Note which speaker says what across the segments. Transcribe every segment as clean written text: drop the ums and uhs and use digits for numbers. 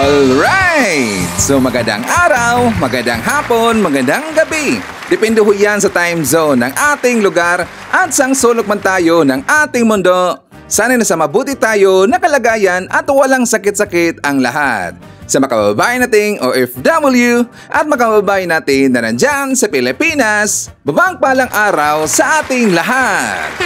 Speaker 1: Alright! So magandang araw, magandang hapon, magandang gabi. Depende ho yan sa time zone ng ating lugar at sang sulok man tayo ng ating mundo. Sana nasa mabuti tayo na kalagayan at walang sakit-sakit ang lahat. Sa mga kababayan nating OFW at mga kababayan natin na nandyan sa Pilipinas, babang palang araw sa ating lahat.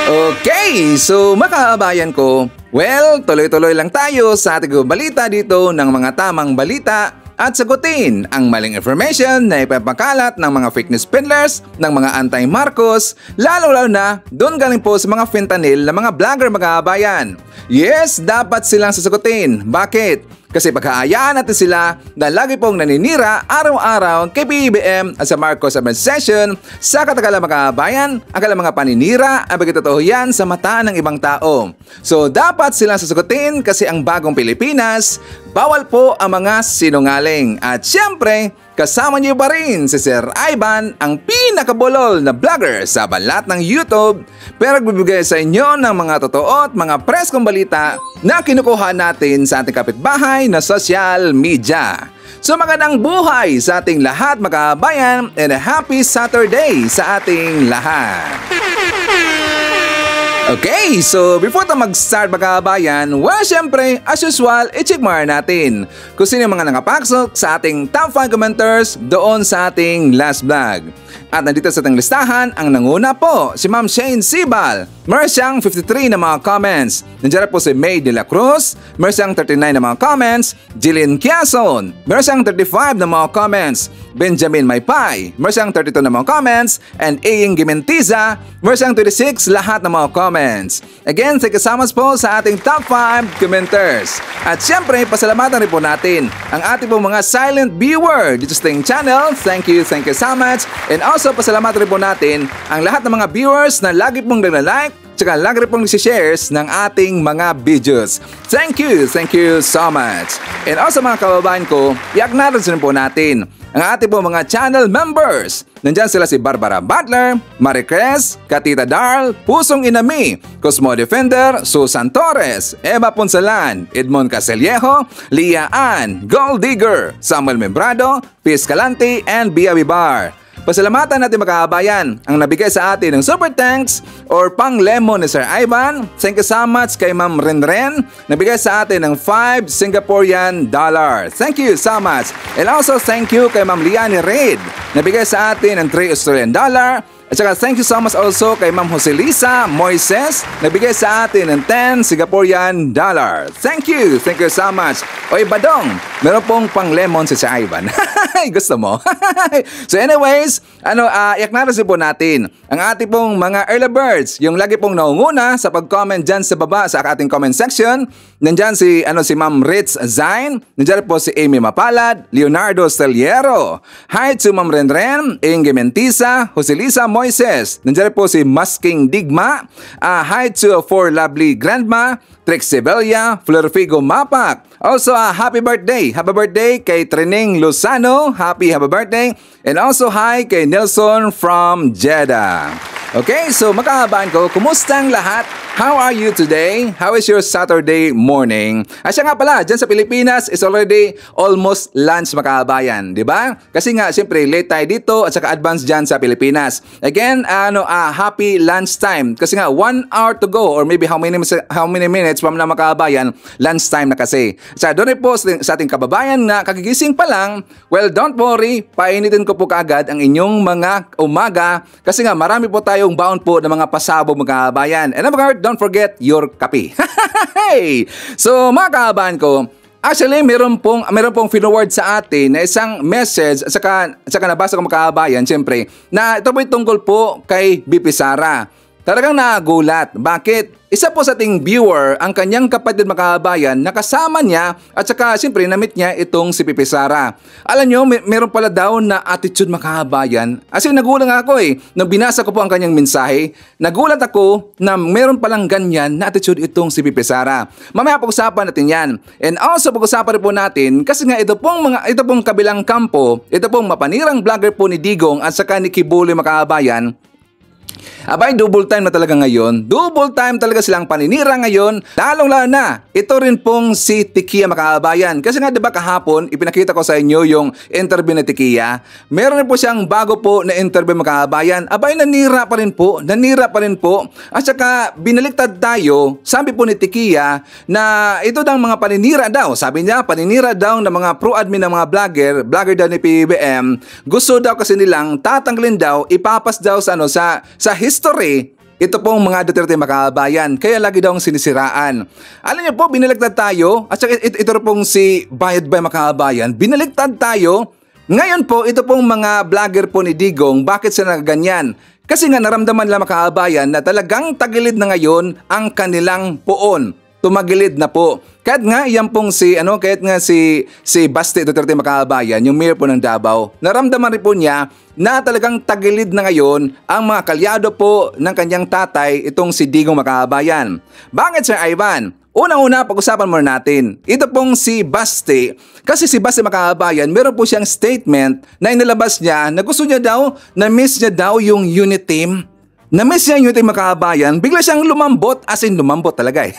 Speaker 1: Okay, so mga kababayan ko, well, tuloy-tuloy lang tayo sa ating balita dito ng mga tamang balita at sagutin ang maling information na ipapakalat ng mga fake news peddlers, ng mga anti-Marcos, lalo-lalo na doon galing po sa mga fentanyl na mga vlogger mga kababayan. Yes, dapat silang sasagutin. Bakit? Kasi pagkahayaan natin sila na lagi pong naninira araw-araw kay PBBM at sa Marcos administration sa katagalan mga kabayan, ang kailang mga paninira ay pagkatotoo yan sa mata ng ibang tao. So dapat silang sasagutin kasi ang bagong Pilipinas, bawal po ang mga sinungaling. At syempre, kasama niyo pa rin si Sir Ivan, ang pinakabulol na vlogger sa balat ng YouTube, pero nagbibigay sa inyo ng mga totoo at mga preskong balita na kinukuha natin sa ating kapitbahay na social media. So magandang buhay sa ating lahat mga kabayan and a happy Saturday sa ating lahat. Okay, so before tayo mag-start mga kabayan, well, syempre, as usual, i-check muna natin kung sino yung mga nakapasok sa ating top 5 commenters doon sa ating last vlog. At nandito sa ating listahan, ang nanguna po, si Ma'am Shane Sibal. Meron siyang 53 na mga comments. Nandiyan po si May de la Cruz. Meron siyang 39 na mga comments. Jillian Quezon. Meron siyang 35 na mga comments. Benjamin Maypay. Meron siyang 32 na mga comments. And Aing Gimentiza. Meron siyang 26 lahat na mga comments. Again, thank you so much po sa ating top 5 commenters. At syempre, pasalamatan rin po natin ang ating po mga silent viewer dito sa ating channel. Thank you so much. And also, pasalamatan rin po natin ang lahat ng mga viewers na lagi pong nagla-like tsaka lagi rin pong nag-shares ng ating mga videos. Thank you so much. And also mga kababayan ko, i-acknowledge rin po natin ang ating po mga channel members. Nandyan sila si Barbara Butler, Maricres, Katita Darl, Pusong Inami, Cosmo Defender, Susan Torres, Eva Ponsalan, Edmond Casellejo, Lia Ann, Gold Digger, Samuel Membrado, Piz Calante, and Bia Vibar. Pasalamatan natin mga kababayan ang nabigay sa atin ng super thanks or pang lemon ni Sir Ivan. Thank you so much kay Ma'am Renren. Nabigay sa atin ng 5 Singaporean dollar. Thank you so much. And also thank you kay Ma'am Liani Reid. Nabigay sa atin ng 3 Australian dollar. At saka thank you so much also kay Ma'am Joselisa Moises. Nabigay sa atin ng 10 Singaporean dollar. Thank you so much. Oy Badong, meron pong pang lemon si Sir Ivan. Gusto mo? So anyways, i-acknowledge po natin ang ating pong mga early birds, yung lagi pong naunguna sa pag-comment dyan sa baba sa ating comment section. Nandyan si Ma'am Ritz Zain, nandyan po si Amy Mapalad, Leonardo Steliero. Hi to Ma'am Renren, Inge Mentisa, Joselisa Moises. Nandyan po si Masking Digma. Hi to For Lovely Grandma, Trixie Belia, Florfigo Mapak. Also, happy birthday kay Trening Lozano. Happy birthday. And also, hi kay Nelson from Jeddah. Okay, so makakabahan ko, kumusta ang lahat? How are you today? How is your Saturday morning? Siya nga pala, dyan sa Pilipinas is already almost lunch makakabayan, di ba? Kasi nga, siyempre, late tayo dito at saka advance dyan sa Pilipinas. Again, happy lunch time. Kasi nga, 1 hour to go or maybe how many minutes from na makakabayan, lunch time na kasi. So, doon po sa ating kababayan na kagigising pa lang, well, don't worry, painitin ko po kaagad ang inyong mga umaga kasi nga, marami po tayong bound po ng mga pasabog mga kababayan. And of course, don't forget your kape. So mga kababayan ko, actually meron pong forward sa atin na isang message at saka nabasa ko mga kababayan siyempre na ito po tungkol po kay BP Sara. Talagang nagulat. Bakit? Isa po sa ating viewer, ang kanyang kapatid makabayan, nakasama niya at saka siyempre na-meet niya itong si Pipi Sara. Alam nyo, meron pala daw na attitude makabayan. Kasi nagulat ako nang binasa ko po ang kanyang mensahe, nagulat ako na meron palang ganyan na attitude itong si Pipi Sara. Mamaya pag-usapan natin yan. And also pag-usapan rin po natin, kasi nga ito pong kabilang kampo, ito pong mapanirang vlogger po ni Digong at saka ni Kibuloy makabayan, Abay, double time na talaga ngayon. Double time talaga silang paninira ngayon. Lalong-lalo na, ito rin pong si Tikia mga kababayan. Kasi nga diba kahapon, ipinakita ko sa inyo yung interview ni Tikia. Meron rin po siyang bago po na interview mga kababayan. Abay, nanira pa rin po. At saka, binaliktad tayo, sabi po ni Tikia na ito daw mga paninira daw. Sabi niya, paninira daw ng mga pro-admin ng mga vlogger daw ni PBBM. Gusto daw kasi nilang tatanggalin daw, ipapas daw sa history, ito pong mga Duterte mga kababayan. Kaya lagi daw ang sinisiraan. Alam niyo po, binaliktad tayo. At saka ito pong si Bayad Bay mga kababayan. Binaliktad tayo. Ngayon po, ito pong mga vlogger po ni Digong, bakit sila ganyan? Kasi nga naramdaman lang mga kababayan na talagang tagilid na ngayon ang kanilang poon. Tumagilid na po. Kahit nga yan pong si Baste Duterte mga kababayan, yung mayor po ng Davao, naramdaman rin po niya na talagang tagilid na ngayon ang mga kalyado po ng kanyang tatay, itong si Digong mga kababayan. Bakit, Sir Ivan? Unang-una, pag-usapan muna natin. Ito pong si Baste. Kasi si Baste mga kababayan, meron po siyang statement na inilabas niya na gusto niya daw, na-miss niya daw yung unit team. Na-miss niya yung unit team mga kababayan, bigla siyang lumambot, as in lumambot talaga eh.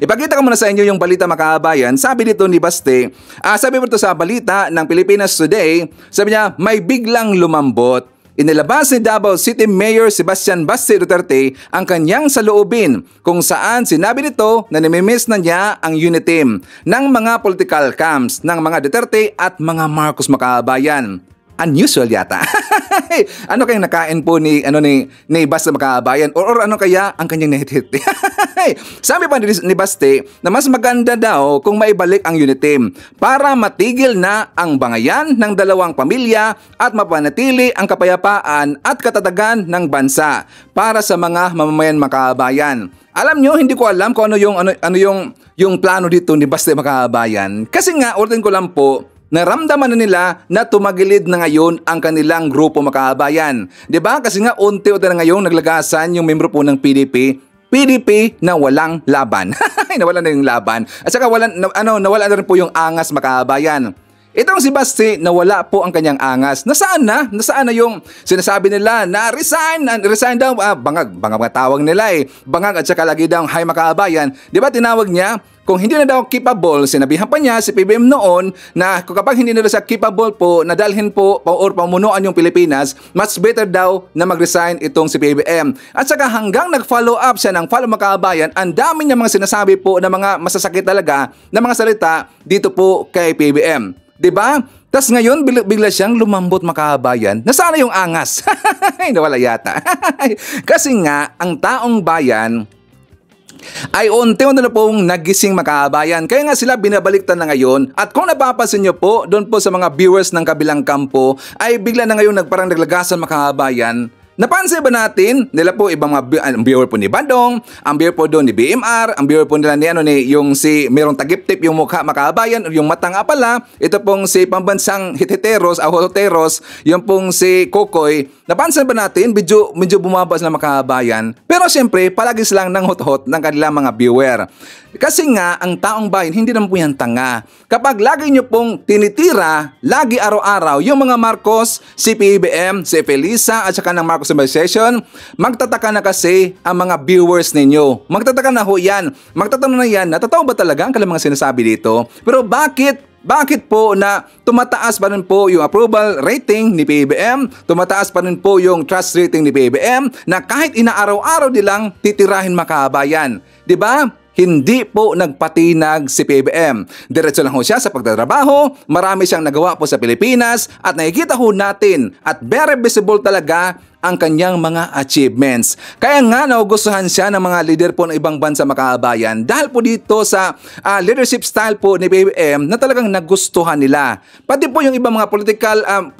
Speaker 1: Ipakita ko muna sa inyo yung balita mga kababayan. Sabi dito ni Baste, sabi mo ito sa balita ng Pilipinas Today, sabi niya, may biglang lumambot. Inilabas ni Davao City Mayor Sebastian Baste Duterte ang kanyang saloobin kung saan sinabi nito na namimiss na niya ang unit team ng mga political camps ng mga Duterte at mga Marcos mga kababayan. Unusual yata. Ano kayang nakain po ni Baste mga kababayan or ano kaya ang kanyang nahit-hit? Sabi pa ni Baste na mas maganda daw kung maibalik ang unit team para matigil na ang bangayan ng dalawang pamilya at mapanatili ang kapayapaan at katatagan ng bansa para sa mga mamamayan mga kababayan. Alam nyo, hindi ko alam kung ano yung plano dito ni Baste mga kababayan. Kasi nga, ulitin ko lang po, naramdaman na nila na tumagilid na ngayon ang kanilang grupo mga kababayan. 'Di ba? Kasi nga unti-unti na ngayon naglagasan yung membro po ng PDP na walang laban. Nawala na yung laban. At saka nawala na rin po yung angas mga kababayan. Itong si Baste, nawala po ang kanyang angas. Nasaan na yung sinasabi nila na resign daw, bangag tawag nila eh. Bangag at saka lagi daw, hi mga kababayan. Di ba tinawag niya? Kung hindi na daw capable, sinabihan pa niya si PBM noon na kapag hindi na siya capable po, nadalhin po or pamunuan yung Pilipinas, much better daw na mag-resign itong si PBM. At saka hanggang nag-follow up siya ng follow mga kababayan, ang dami niya mga sinasabi po na mga masasakit talaga na mga salita dito po kay PBM. 'Di ba? Tas ngayon bigla siyang lumambot mga kababayan. Nasaan na yung angas? Nawala yata. Kasi nga ang taong bayan ay unti-unti na pong nagising mga kababayan. Kaya nga sila binabaliktad na ngayon. At kung napapansin nyo po, doon po sa mga viewers ng kabilang kampo, ay bigla na ngayon parang naglagasan mga kababayan. Napansin ba natin, nila po ibang mga ang viewer po ni Badong, ang viewer po doon ni BMR, ang viewer po nila ni yung si merong tagip-tip yung mukha makabayan, yung mata nga pala, ito pong si pambansang Hiteteros, Ahoteros, yung pong si Kokoy. Napansin ba natin, medyo bumabas na makabayan. Pero siyempre, palagi silang nanghot-hot ng kanilang mga viewer. Kasi nga, ang taong bayan, hindi naman po yan tanga. Kapag lagi nyo pong tinitira, lagi araw-araw, yung mga Marcos, si PBM, si Felisa, at saka ng Marcos Session, magtataka na kasi ang mga viewers ninyo. Magtataka na ho yan. Magtatanong na yan, natataw ba talaga ang mga sinasabi dito? Pero bakit po na tumataas pa rin po yung approval rating ni PBM, tumataas pa rin po yung trust rating ni PBM, na kahit inaaraw-araw nilang titirahin makabayan. 'Di ba? Hindi po nagpatinag si PBM. Diretso lang ho siya sa pagtatrabaho, marami siyang nagawa po sa Pilipinas at nakikita ho natin at very visible talaga ang kanyang mga achievements. Kaya nga naugustuhan siya ng mga leader po ng ibang bansa makabayan dahil po dito sa leadership style po ni PBM na talagang nagustuhan nila. Pati po yung ibang mga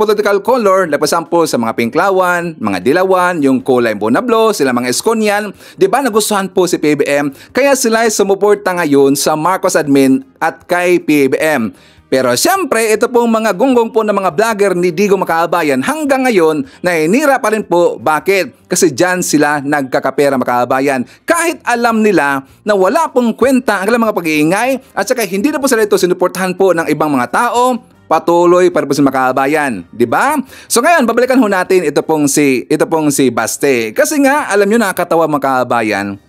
Speaker 1: political color, like for example sa mga Pinklawan, mga Dilawan, yung kulay Bonablo, sila mga Esconian, di ba nagustuhan po si PBM? Kaya sila ay sumuporta ngayon sa Marcos admin at kay PBM. Pero siyempre, ito pong mga gunggong po ng mga vlogger ni Digong makabayan hanggang ngayon naninira pa rin po. Bakit? Kasi dyan sila nagkakapera makabayan. Kahit alam nila na wala pong kwenta ang mga pag-iingay at saka hindi na po sila ito sinuportahan po ng ibang mga tao, patuloy para po sa makabayan, di ba? So ngayon, babalikan ho natin ito pong si Baste. Kasi nga, alam nyo, nakakatawa makabayan.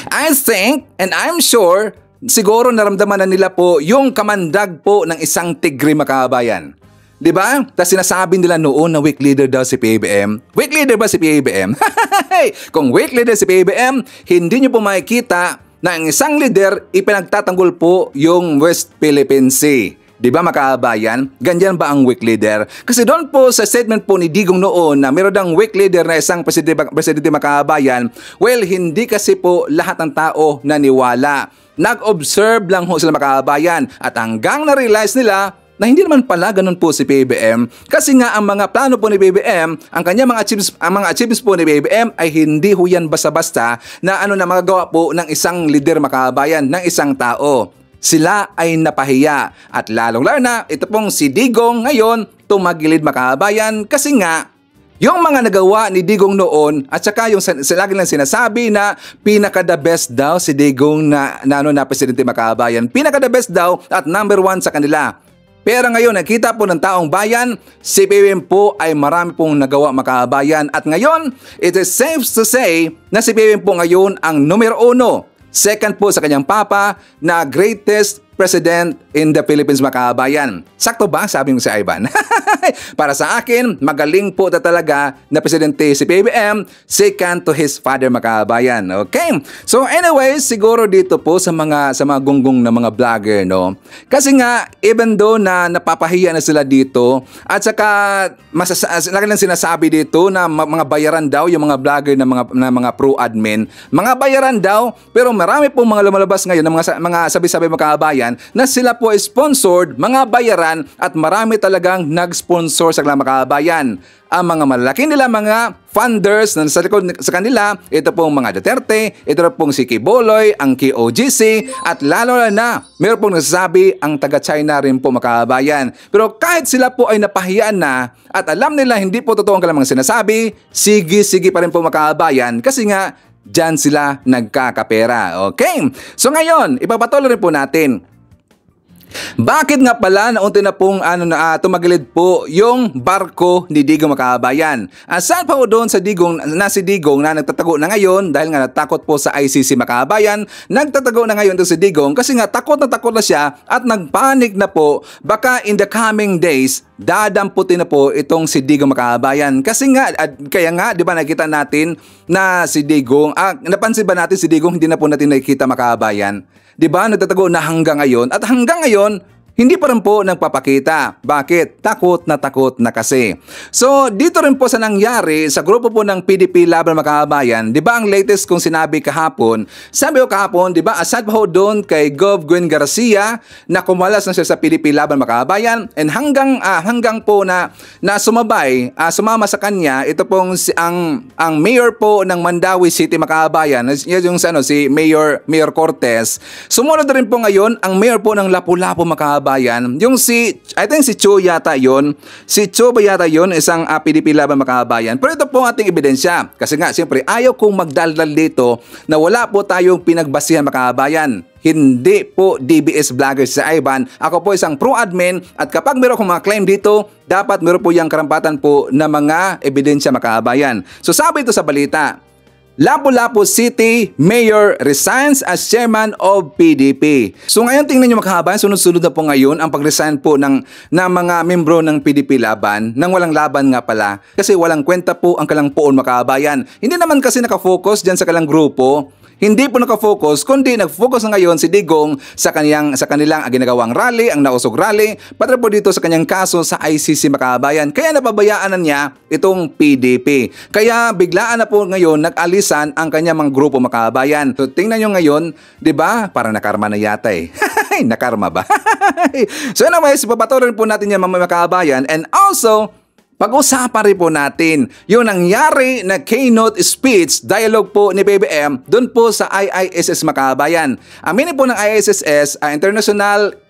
Speaker 1: I think and I'm sure siguro naramdaman na nila po yung kamandag po ng isang tigre makabayan. 'Di ba? Tapos sinasabi nila noon na weak leader daw si PBBM. Weak leader ba si PBBM? Kung weak leader si PBBM, hindi nyo po makikita na ang isang leader ipinagtatanggol po yung West Philippine Sea. Di ba makabayan? Ganyan ba ang weak leader? Kasi doon po sa statement po ni Digong noon na meron daw weak leader na isang presidente makabayan, well, hindi kasi po lahat ng tao naniwala. Nag-observe lang ho sila makabayan at hanggang na-realize nila na hindi naman pala ganun po si PBBM kasi nga ang mga plano po ni PBBM, ang kanyang mga achievements po ni PBBM ay hindi ho yan basta-basta na na magagawa po ng isang leader makabayan, ng isang tao. Sila ay napahiya at lalong-lalo na ito pong si Digong ngayon tumagilid makabayan kasi nga yung mga nagawa ni Digong noon at saka yung lagi lang sinasabi na pinaka-the best daw si Digong na presidente makabayan. Pinaka-the best daw at number 1 sa kanila. Pero ngayon nakita po ng taong bayan, si PBBM po ay marami pong nagawa makabayan at ngayon it is safe to say na si PBBM po ngayon ang numero 1. Second po sa kanyang papa na greatest president in the Philippines makabayan. Sakto ba? Sabi mo si Ivan. Para sa akin, magaling po talaga na presidente si PBBM, second to his father makabayan. Okay? So anyways, siguro dito po sa mga gunggong na mga vlogger, no? Kasi nga, even though na napapahiya na sila dito, at saka lagi lang sinasabi dito na mga bayaran daw yung mga vlogger na mga pro-admin, mga bayaran daw, pero marami pong mga lumalabas ngayon na mga sabi-sabi makabayan na sila po ay sponsored, mga bayaran at marami talagang nag-sponsor sa makabayan. Ang mga malaki nila mga funders na sa likod sa kanila, ito pong mga Duterte, ito pong si Kiboloy, ang KOGC at lalo na meron pong nagsasabi ang taga-China rin po makabayan. Pero kahit sila po ay napahiyaan na at alam nila hindi po totoo ang kanilang sinasabi, sige pa rin po makabayan kasi nga dyan sila nagkakapera. Okay? So ngayon, ipapatuloy rin po natin. Bakit nga pala naunti na pong tumagilid po yung barko ni Digong makabayan? Saan pa po doon sa Digong na si Digong na nagtatago na ngayon dahil nga natakot po sa ICC makabayan, nagtatago na ngayon doon si Digong kasi nga takot na siya at nagpanik na po baka in the coming days dadamputin na po itong si Digong makabayan. Kasi nga, kaya nga, di ba nakita natin na si Digong, napansin ba natin si Digong hindi na po natin nakikita makabayan? Di ba nagtatago na hanggang ngayon at hanggang ngayon hindi pa rin po nagpapakita. Bakit? Takot na kasi. So, dito rin po sa nangyari sa grupo po ng PDP Laban Makabayan, di ba ang latest kong sinabi kahapon, di ba, aside pa ho doon kay Gov. Gwen Garcia na kumalas na siya sa PDP Laban Makabayan and hanggang po na sumama sa kanya, ito pong ang mayor po ng Mandawi City Makabayan, yung si Mayor Cortez. Sumunod rin po ngayon ang mayor po ng Lapu-Lapu Makabayan, yung I think si Cho yata yon. Si Cho ba yata yon, isang PDP Laban Makabayan. Pero ito po ang ating ebidensya. Kasi nga, siyempre, ayaw kong magdaldal dito na wala po tayong pinagbasihan makabayan. Hindi po DBS vlogger si Ivan. Ako po isang pro-admin at kapag meron akong mga claim dito, dapat meron po yung karampatan po na mga ebidensya makabayan. So sabi ito sa balita, Lapu-Lapu City Mayor resigns as chairman of PDP. So ngayon tingnan nyo makahabayan, sunod-sunod na po ngayon ang pag-resign po ng mga membro ng PDP Laban, nang walang laban nga pala. Kasi walang kwenta po ang kalang poon makahabayan. Hindi naman kasi nakafocus dyan sa kalang grupo. Hindi po nakafocus, kundi nag-focus na ngayon si Digong sa kanilang ginagawang rally, ang nausog rally, pati po dito sa kanyang kaso sa ICC makabayan. Kaya napabayaan na niya itong PDP. Kaya biglaan na po ngayon nag-alisan ang kanyang mga grupo makabayan. So tingnan nyo ngayon, di ba? Parang nakarma na yata eh. Nakarma ba? So anyways, papatuloy po natin yung mga makabayan and also, pag-usapan rin po natin yung nangyari na keynote speech dialogue po ni PBBM doon po sa IISS Makabayan. Aminin po ng IISS,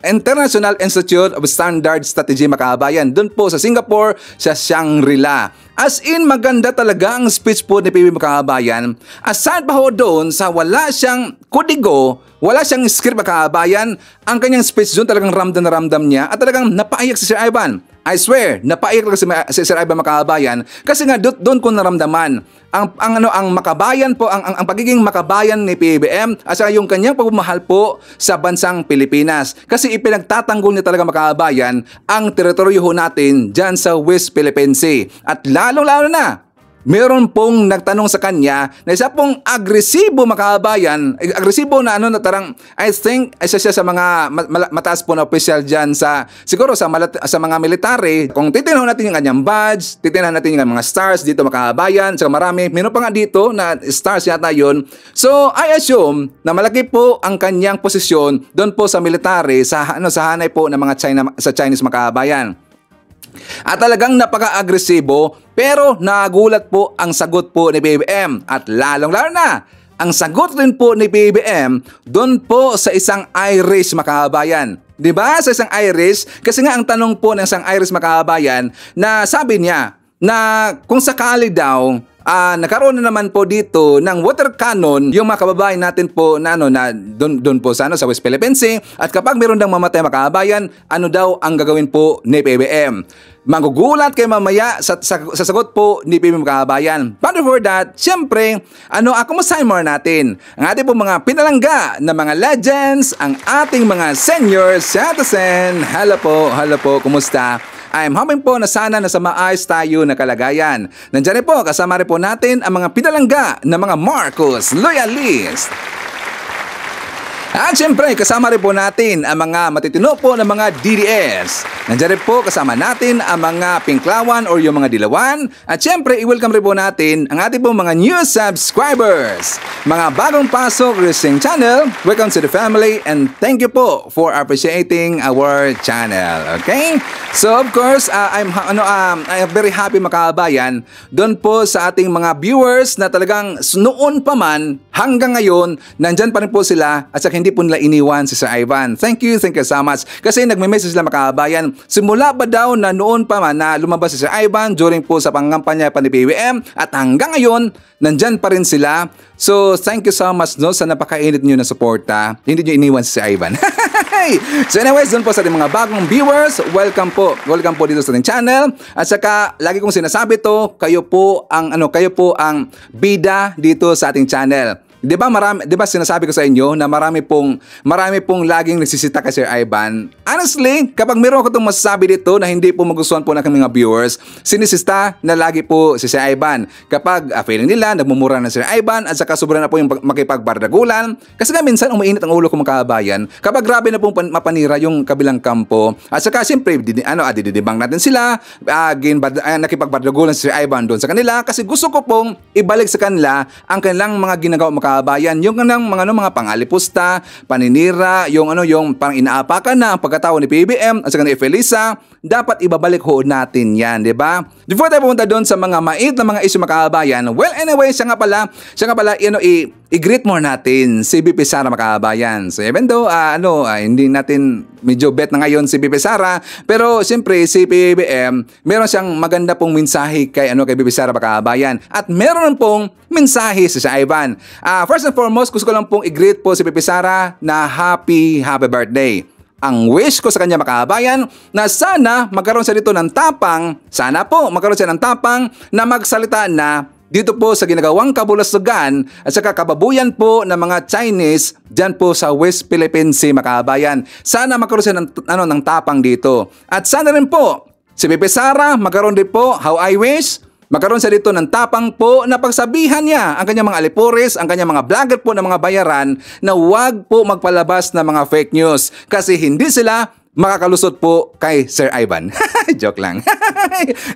Speaker 1: International Institute of Standard Strategy Makabayan, doon po sa Singapore, sa Shangri-La. As in, maganda talaga ang speech po ni PBBM mga kababayan. Aside pa ho doon sa wala siyang kodigo, wala siyang script mga kababayan, ang kanyang speech doon talagang ramdam na ramdam niya at talagang napaiyak si Sir Ivan. I swear, napaiyak talaga si Sir Ivan mga kababayan kasi nga doon ko naramdaman ang makabayan po, ang pagiging makabayan ni PBBM at saka yung kanyang pagmamahal po sa bansang Pilipinas. Kasi ipinagtatanggol niya talaga mga kababayan ang teritoryo ho natin dyan sa West Philippine Sea. At lalong-lalo na, meron pong nagtanong sa kanya na isa pong agresibo mga kababayan, agresibo na na tarang, I think isa siya sa mga mataas po na official dyan sa, siguro sa mga military. Kung titignan natin yung kanyang badge, titignan natin yung mga stars dito mga kababayan, so marami, meron pa nga dito na stars yata yun. So I assume na malaki po ang kanyang posisyon doon po sa military, sa hanay po ng mga Chinese mga kababayan. At talagang napaka-agresibo pero nagulat po ang sagot po ni PBBM at lalong-lalo na ang sagot rin po ni PBBM doon po sa isang Irish makabayan. Diba? Sa isang Irish, kasi nga ang tanong po ng isang Irish makabayan na sabi niya na kung sakali daw nagkaroon na naman po dito ng water cannon yung mga kababayan natin po na doon po sa West Philippine Sea, at kapag meron daw mamatay mga kababayan, ano daw ang gagawin po ni PBBM? Magugulat kayo mamaya sa sagot po ni PBBM mga kababayan. But before that, syempre, kumustahin muna natin ang ating po mga pinalangga na mga legends, ang ating mga senior citizen. Hello po, kumusta? I'm hoping po na sana nasa maayos tayo na kalagayan. Nandiyan rin po, kasama rin po natin ang mga pinalangga na mga Marcos loyalist. At syempre, kasama rin po natin ang mga matitino po ng mga DDS. Nandiyan rin po kasama natin ang mga Pinklawan or yung mga Dilawan. At syempre, i-welcome rin po natin ang ating po mga new subscribers. Mga bagong pasok Racing Channel, welcome to the family and thank you po for appreciating our channel. Okay? So of course, I'm very happy mga kababayan doon po sa ating mga viewers na talagang noon pa man hanggang ngayon, nandyan pa rin po sila at saka hindi po nila iniwan si Sir Ivan. Thank you so much. Kasi nagme-message sila mga kababayan, simula ba daw na noon pa man na lumabas si Sir Ivan during po sa pangampanya pa ni PBBM at hanggang ngayon, nandyan pa rin sila. So, thank you so much sa napakainit nyo na suporta. Hindi nyo iniwan si Sir Ivan. So anyways, doon po sa ating mga bagong viewers, welcome po dito sa ating channel. At saka, lagi kong sinasabi to, kayo po ang bida dito sa ating channel. Di ba sinasabi ko sa inyo na marami pong laging nagsisita kay Sir Ivan. Honestly, kapag meron ako itong masasabi dito na hindi po magustuhan po ng mga viewers, sinisista na lagi po si Sir Ivan. Kapag feeling nila, nagmumura na Sir Ivan at saka sobra na po yung makipagbardagulan. Kasi nga minsan umiinit ang ulo ko mga kababayan kapag grabe na pong mapanira yung kabilang kampo. At saka siyempre, didibang natin sila, nakipagbardagulan si Sir Ivan doon sa kanila kasi gusto ko pong ibalik sa kanila ang kanilang mga ginagawa kababayan, yung mga pangalipusta, paninira, yung pang inaapakan na ang pagkatawa ni PBBM at saka ni Felisa, dapat ibabalik ho natin yan, di ba? Before tayo pumunta doon sa mga mait na mga issue mga kababayan, well anyway, siya nga pala, i-greet more natin si BP Sara mga kababayan. So even though, hindi natin medyo bet na ngayon si BP Sara, pero siyempre si PBBM, meron siyang maganda pong mensahe kay BP Sara mga kababayan. At meron pong mensahe si Ivan. First and foremost, gusto ko lang pong i-greet po si BP Sara na happy birthday. Ang wish ko sa kanya mga kababayan na sana magkaroon siya dito ng tapang, na magsalita na dito po sa ginagawang kabulustugan at saka kababuyan po ng mga Chinese dyan po sa West Philippine Sea mga kababayan. Sana magkaroon siya ng tapang dito. At sana rin po si BP Sara magkaroon din po, how I wish, magkaroon siya dito ng tapang po na pagsabihan niya ang kanyang mga alipores, ang kanyang mga vlogger po ng mga bayaran na huwag po magpalabas ng mga fake news kasi hindi sila makakalusot po kay Sir Ivan. Joke lang.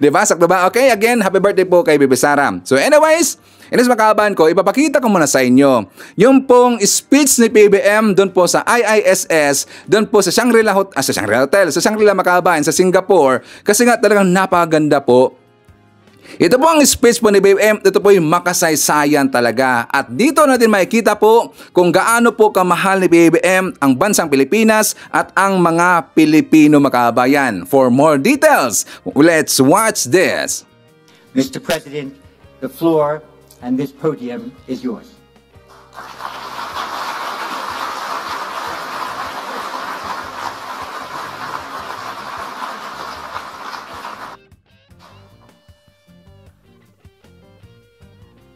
Speaker 1: Diba? Sakto ba? Okay, again, happy birthday po kay BP Sara. So anyways, mga kababayan ko, ipapakita ko muna sa inyo yung pong speech ni PBBM doon po sa IISS, doon po sa Shangri-La Hotel, sa Shangri-La mga kababayan, sa Singapore, kasi nga talagang napakaganda po. Ito po ang speech po ni BBM, ito po yung makasaysayan talaga. At dito natin makikita po kung gaano po kamahal ni BBM ang bansang Pilipinas at ang mga Pilipino mga kababayan. For more details, let's watch this.
Speaker 2: Mr. President, the floor and this podium is yours.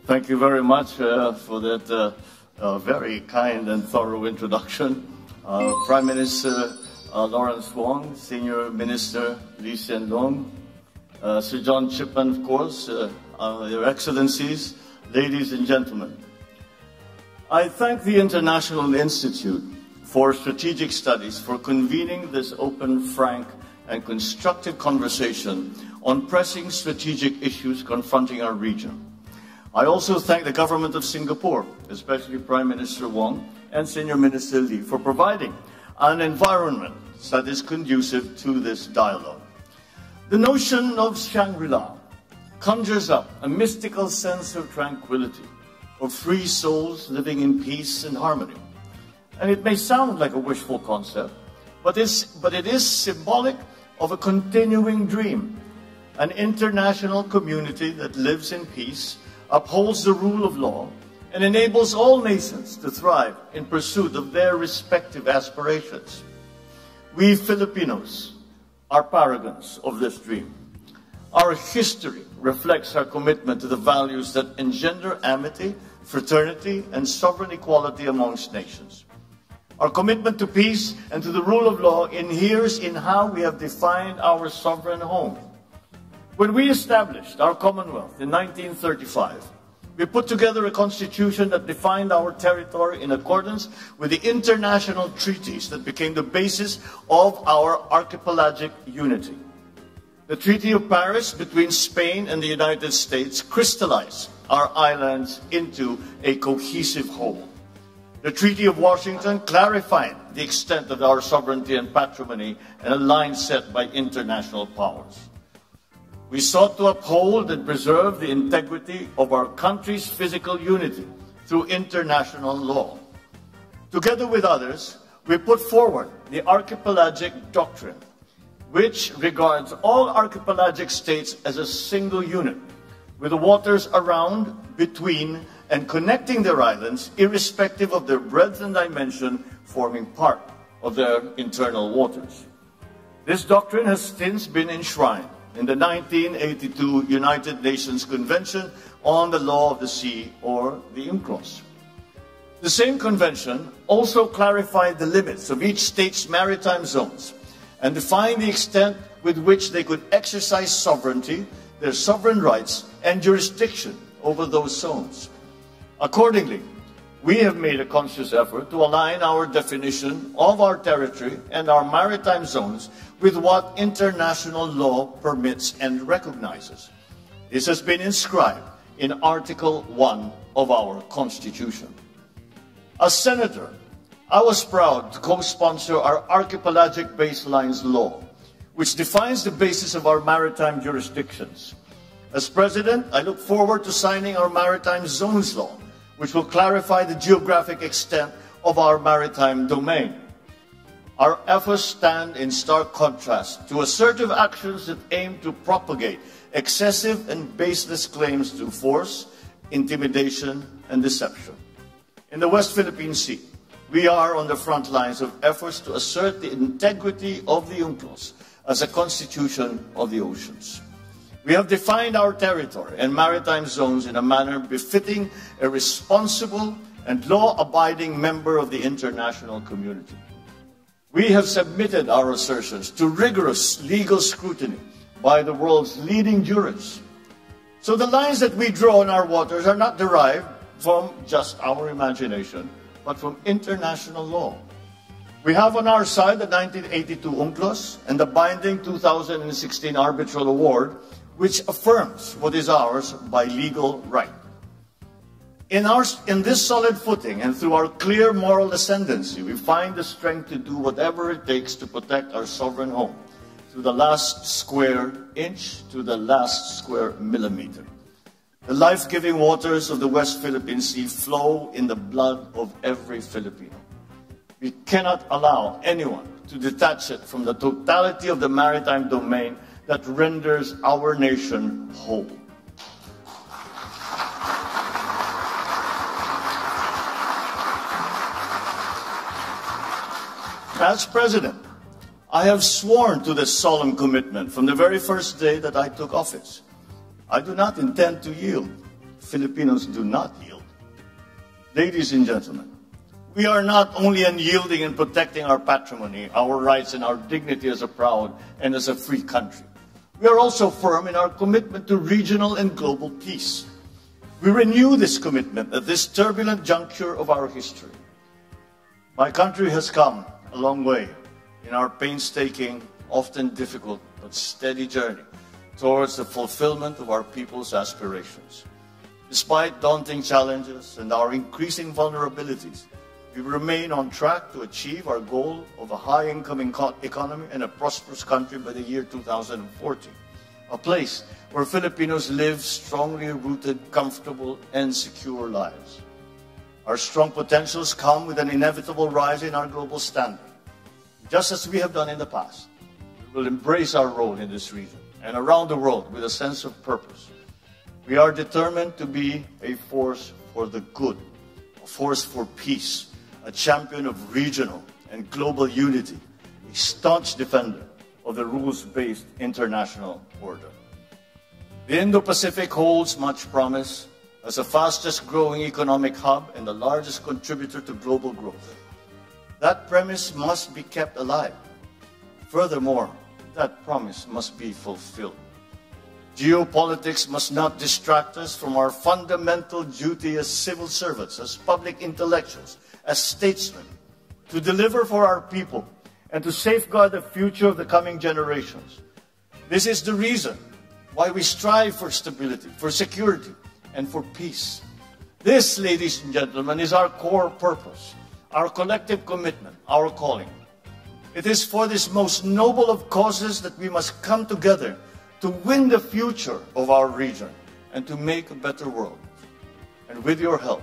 Speaker 3: Thank you very much for that very kind and thorough introduction. Prime Minister Lawrence Wong, Senior Minister Lee Hsien Loong, Sir John Chipman, of course, Your Excellencies, ladies and gentlemen. I thank the International Institute for Strategic Studies for convening this open, frank, and constructive conversation on pressing strategic issues confronting our region. I also thank the government of Singapore, especially Prime Minister Wong and Senior Minister Lee, for providing an environment that is conducive to this dialogue. The notion of Shangri-La conjures up a mystical sense of tranquility, of free souls living in peace and harmony. And it may sound like a wishful concept, but it is symbolic of a continuing dream, an international community that lives in peace, upholds the rule of law, and enables all nations to thrive in pursuit of their respective aspirations. We Filipinos are paragons of this dream. Our history reflects our commitment to the values that engender amity, fraternity, and sovereign equality amongst nations. Our commitment to peace and to the rule of law inheres in how we have defined our sovereign home. When we established our Commonwealth in 1935, we put together a constitution that defined our territory in accordance with the international treaties that became the basis of our archipelagic unity. The Treaty of Paris between Spain and the United States crystallized our islands into a cohesive whole. The Treaty of Washington clarified the extent of our sovereignty and patrimony and a line set by international powers. We sought to uphold and preserve the integrity of our country's physical unity through international law. Together with others, we put forward the Archipelagic Doctrine, which regards all archipelagic states as a single unit, with the waters around, between, and connecting their islands, irrespective of their breadth and dimension, forming part of their internal waters. This doctrine has since been enshrined in the 1982 United Nations Convention on the Law of the Sea, or the UNCLOS. The same convention also clarified the limits of each state's maritime zones and defined the extent with which they could exercise sovereignty, their sovereign rights, and jurisdiction over those zones. Accordingly, we have made a conscious effort to align our definition of our territory and our maritime zones with what international law permits and recognizes. This has been inscribed in Article 1 of our Constitution. As Senator, I was proud to co-sponsor our Archipelagic Baselines Law, which defines the basis of our maritime jurisdictions. As President, I look forward to signing our Maritime Zones Law, which will clarify the geographic extent of our maritime domain. Our efforts stand in stark contrast to assertive actions that aim to propagate excessive and baseless claims through force, intimidation, and deception. In the West Philippine Sea, we are on the front lines of efforts to assert the integrity of the UNCLOS as a constitution of the oceans. We have defined our territory and maritime zones in a manner befitting a responsible and law-abiding member of the international community. We have submitted our assertions to rigorous legal scrutiny by the world's leading jurists. So the lines that we draw in our waters are not derived from just our imagination, but from international law. We have on our side the 1982 UNCLOS and the binding 2016 Arbitral Award, which affirms what is ours by legal right. In this solid footing and through our clear moral ascendancy, we find the strength to do whatever it takes to protect our sovereign home, to the last square inch, to the last square millimeter. The life-giving waters of the West Philippine Sea flow in the blood of every Filipino. We cannot allow anyone to detach it from the totality of the maritime domain that renders our nation whole. as president, I have sworn to this solemn commitment from the very first day that I took office. I do not intend to yield. Filipinos do not yield. Ladies and gentlemen, we are not only unyielding in protecting our patrimony, our rights, and our dignity as a proud and as a free country. We are also firm in our commitment to regional and global peace. We renew this commitment at this turbulent juncture of our history. My country has come a long way in our painstaking, often difficult, but steady journey towards the fulfillment of our people's aspirations. Despite daunting challenges and our increasing vulnerabilities, we remain on track to achieve our goal of a high-income economy and a prosperous country by the year 2040, a place where Filipinos live strongly rooted, comfortable, and secure lives. Our strong potentials come with an inevitable rise in our global standing. Just as we have done in the past, we will embrace our role in this region and around the world with a sense of purpose. We are determined to be a force for the good, a force for peace, a champion of regional and global unity, a staunch defender of the rules-based international order. The Indo-Pacific holds much promise as the fastest-growing economic hub and the largest contributor to global growth. That premise must be kept alive. Furthermore, that promise must be fulfilled. Geopolitics must not distract us from our fundamental duty as civil servants, as public intellectuals, as statesmen, to deliver for our people and to safeguard the future of the coming generations. This is the reason why we strive for stability, for security, and for peace. This, ladies and gentlemen, is our core purpose, our collective commitment, our calling. It is for this most noble of causes that we must come together to win the future of our region and to make a better world. And with your help,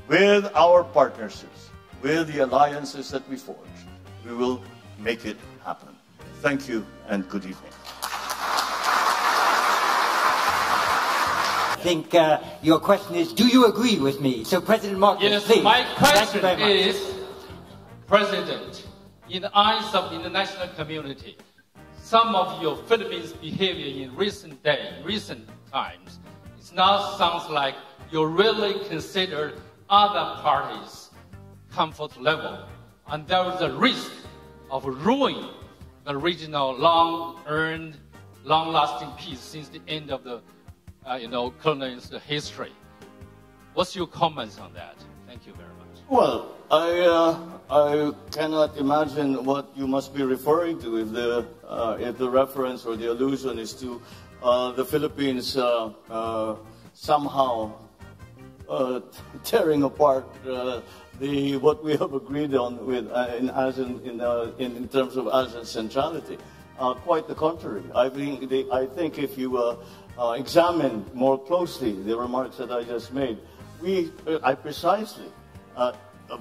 Speaker 3: with our partnerships, with the alliances that we forge, we will make it happen. Thank you and good evening.
Speaker 2: I think your question is, do you agree with me? So President Marcos,
Speaker 4: yes,
Speaker 2: please.
Speaker 4: my question is, President, in the eyes of the international community, some of your Philippines behavior in recent times, it now sounds like you really consider other parties' comfort level, and there is a risk of ruining the regional long-earned, long-lasting peace since the end of the, colonial history. What's your comments on that? Thank you very much.
Speaker 3: Well, I cannot imagine what you must be referring to if the reference or the allusion is to the Philippines somehow tearing apart what we have agreed on with in terms of ASEAN centrality. Quite the contrary. I think if you examine more closely the remarks that I just made, I precisely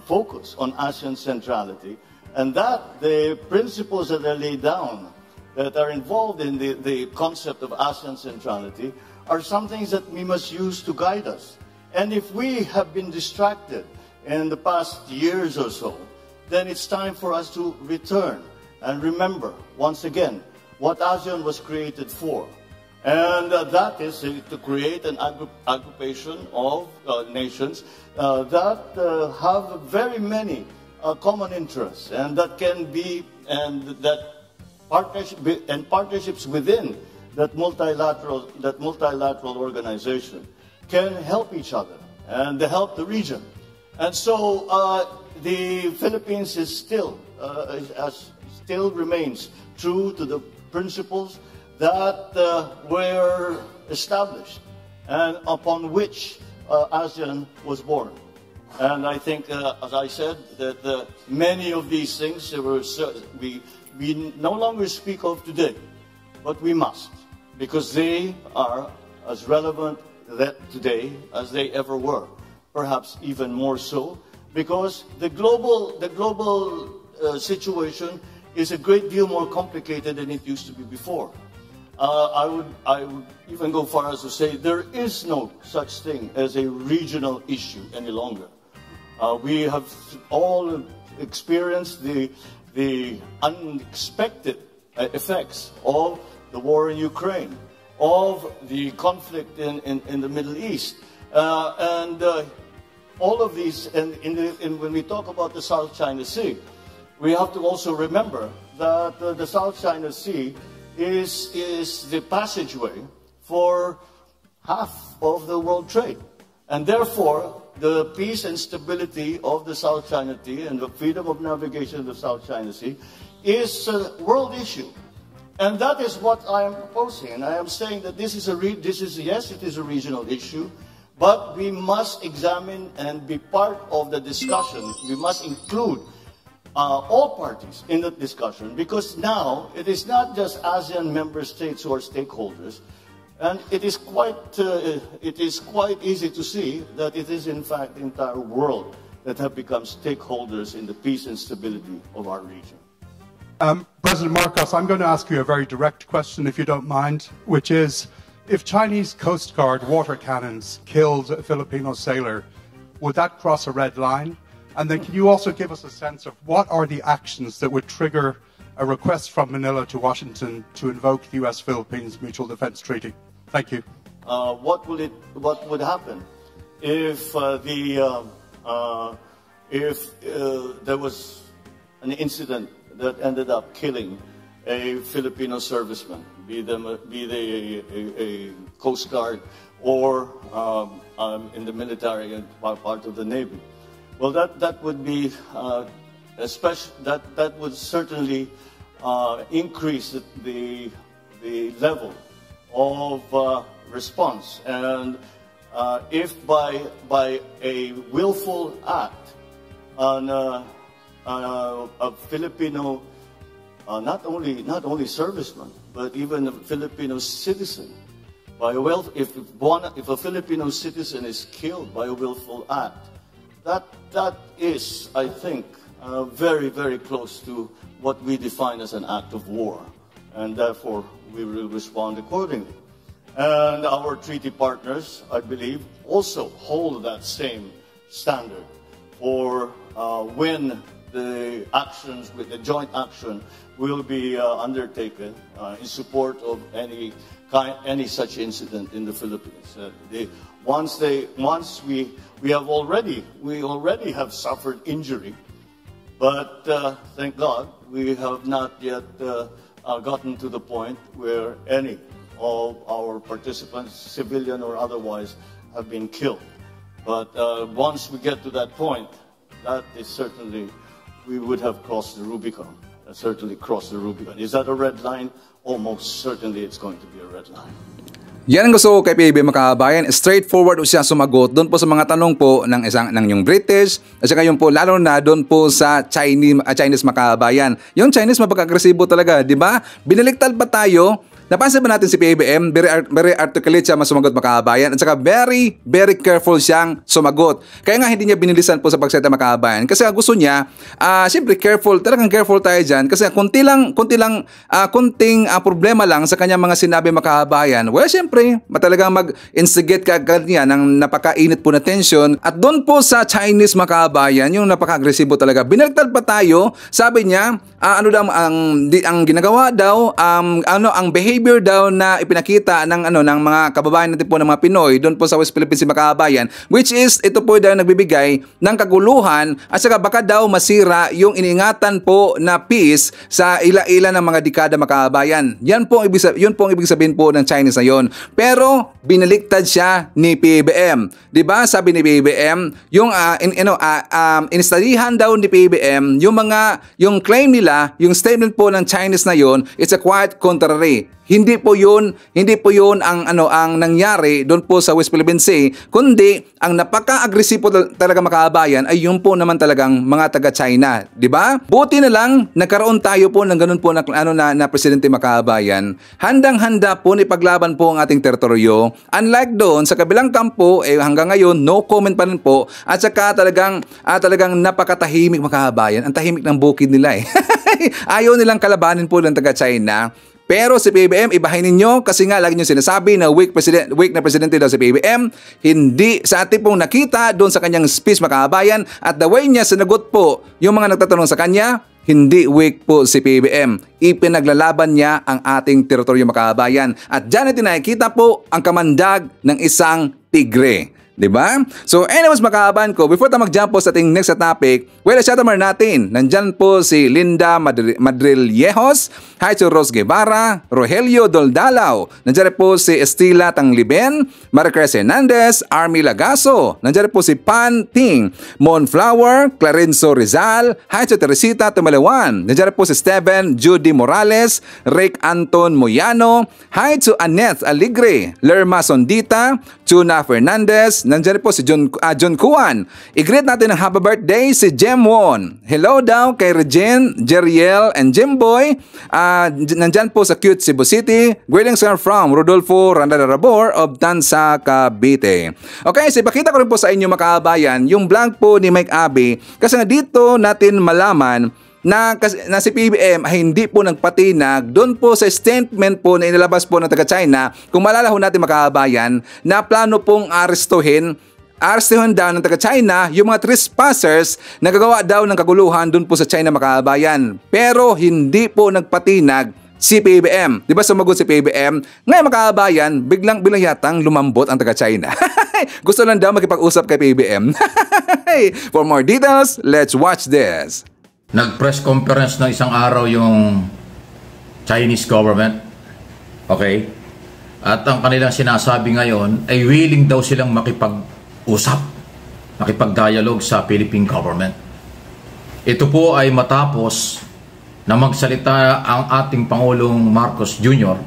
Speaker 3: focus on ASEAN centrality, and that the principles that are laid down that are involved in the concept of ASEAN centrality are some things that we must use to guide us. And if we have been distracted in the past years or so, then it's time for us to return and remember, once again, what ASEAN was created for. And that is to create an aggregation of nations that have very many common interests, and that can be, and that partnerships within that multilateral organization can help each other and help the region. And so the Philippines is still remains true to the principles that were established and upon which ASEAN was born. And I think, as I said, that many of these things we no longer speak of today, but we must, because they are as relevant today as they ever were, perhaps even more so, because the global situation is a great deal more complicated than it used to be before. I would even go far as to say there is no such thing as a regional issue any longer. We have all experienced the the unexpected effects of the war in Ukraine, of the conflict in the Middle East, and all of these. And when we talk about the South China Sea, we have to also remember that the South China Sea is the passageway for half of the world trade. And therefore, the peace and stability of the South China Sea and the freedom of navigation of the South China Sea is a world issue. And that is what I am proposing. And I am saying that yes, it is a regional issue, but we must examine and be part of the discussion. We must include all parties in the discussion, because now it is not just ASEAN member states who are stakeholders, and it is quite easy to see that it is in fact the entire world that have become stakeholders in the peace and stability of our region.
Speaker 5: President Marcos, I'm going to ask you a very direct question, if you don't mind, which is, if Chinese Coast Guard water cannons killed a Filipino sailor, would that cross a red line? And then can you also give us a sense of what are the actions that would trigger a request from Manila to Washington to invoke the U.S.-Philippines Mutual Defense Treaty? Thank you.
Speaker 3: What would happen if there was an incident that ended up killing a Filipino serviceman, be they a Coast Guard or in the military and part of the Navy? Well, that would be that would certainly increase the level of response, and if by a willful act on a Filipino, not only serviceman, but even a Filipino citizen, if a Filipino citizen is killed by a willful act, that is, I think, very, very close to what we define as an act of war, and therefore we will respond accordingly. And our treaty partners, I believe, also hold that same standard for when the actions, with the joint action, will be undertaken in support of any such incident in the Philippines. We already have suffered injury, but thank God we have not yet gotten to the point where any of our participants, civilian or otherwise, have been killed. But once we get to that point, that is certainly, we would have crossed the Rubicon. Certainly crossed the Rubicon. Is that a red line? Almost certainly it's going to be a red line.
Speaker 1: Yan ang gusto ko kay PBBM mga kababayan. Straightforward siya sumagot doon po sa mga tanong po ng yung British at saka yung po lalo na doon po sa Chinese mga kababayan. Yung Chinese mapag-agresibo talaga, di ba? Binaliktad pa tayo. Napansin ba natin si PBBM? Very articulate siya sumagot mga kababayan at saka very, very careful siyang sumagot. Kaya nga hindi niya binilisan po sa pagsalita mga kababayan kasi gusto niya, siyempre talagang careful tayo dyan kasi konting problema lang sa kanyang mga sinabi mga kababayan. Well, siyempre, talagang mag-instigate kaagad niya ng napakainit po na tension at doon po sa Chinese mga kababayan, yung napaka-agresibo talaga. Binaliktad pa tayo, sabi niya, ang ginagawa daw, ang behavior daw na ipinakita ng mga kababayan natin po ng mga Pinoy doon po sa West Philippines mga kababayan, which is ito po daw nagbibigay ng kaguluhan at saka baka daw masira yung iniingatan po na peace sa ila-ila ng mga dekada mga kababayan. Yun po ang ibig sabihin po ng Chinese na yon. Pero binaliktad siya ni PBBM. 'Di ba? Sabi ni PBBM, yung inistadihan daw ni PBBM yung claim nila, yung statement po ng Chinese na yon, it's a quite contrary. Hindi po 'yun ang nangyari doon po sa West Philippine Sea, kundi ang napaka-agresibo talaga mga kababayan ay yung po naman talagang mga taga-China, 'di ba? Buti na lang nagkaroon tayo po ng ganun po na presidente mga kababayan. Handang-handa po ni paglaban po ang ating teritoryo. Unlike doon sa kabilang kampo, hanggang ngayon no comment pa rin po at saka talagang napakatahimik mga kababayan. Ang tahimik ng bukid nila eh. Ayaw nilang kalabanin po ng taga-China. Pero si PBM, ibahin ninyo kasi nga lagi nyo sinasabi na weak na presidente daw si PBM. Hindi sa ating pong nakita doon sa kanyang speech mga kababayan at the way niya sinagot po yung mga nagtatanong sa kanya, hindi weak po si PBM. Ipinaglalaban niya ang ating teritoryo mga kababayan. At dyan natin nakikita po ang kamandag ng isang tigre. Diba? So anyways mga kaaban ko, before tayo mag-jump po sa ating next topic, well, shoutout natin. Nandyan po si Linda Madrillejos, hi to Rose Guevara, Rogelio Doldalao, nandyan po si Estila Tangliben, Maricruz Hernandez, Army Lagaso, nandyan po si Pan Ting, Monflower, Clarenzo Rizal, hi to Teresita Tumalawan, nandyan po si Steven Judy Morales, Rick Anton Moyano, hi to Annette Aligre, Lerma Sondita, Chuna Fernandez, nandiyan po si John Kuan. I-greet natin ng happy birthday si Jem Won. Hello daw kay Regine, Jeriel, and Jimboy. Nandiyan po sa cute Cebu City. Greetings are from Rodolfo Randarabor of Tansa, Cavite. Okay, so ipakita ko rin po sa inyo mga kabayan yung vlog po ni Mike Abe kasi nga dito natin malaman na si PBM ay hindi po nagpatinag doon po sa statement po na inilabas po ng taga-China. Kung maalala ho natin mga kababayan na plano pong arestuhin daw ng taga-China yung mga trespassers na gagawa daw ng kaguluhan doon po sa China mga kababayan. Pero hindi po nagpatinag si PBM. Di ba sumagot si PBM? Ngayon mga kababayan, biglang yatang lumambot ang taga-China. Gusto lang daw makipag-usap kay PBM. For more details, let's watch this.
Speaker 6: Nag-press conference na isang araw yung Chinese government. Okay? At ang kanilang sinasabi ngayon ay willing daw silang makipag-usap, makipag-dialogue sa Philippine government. Ito po ay matapos na magsalita ang ating Pangulong Marcos Jr.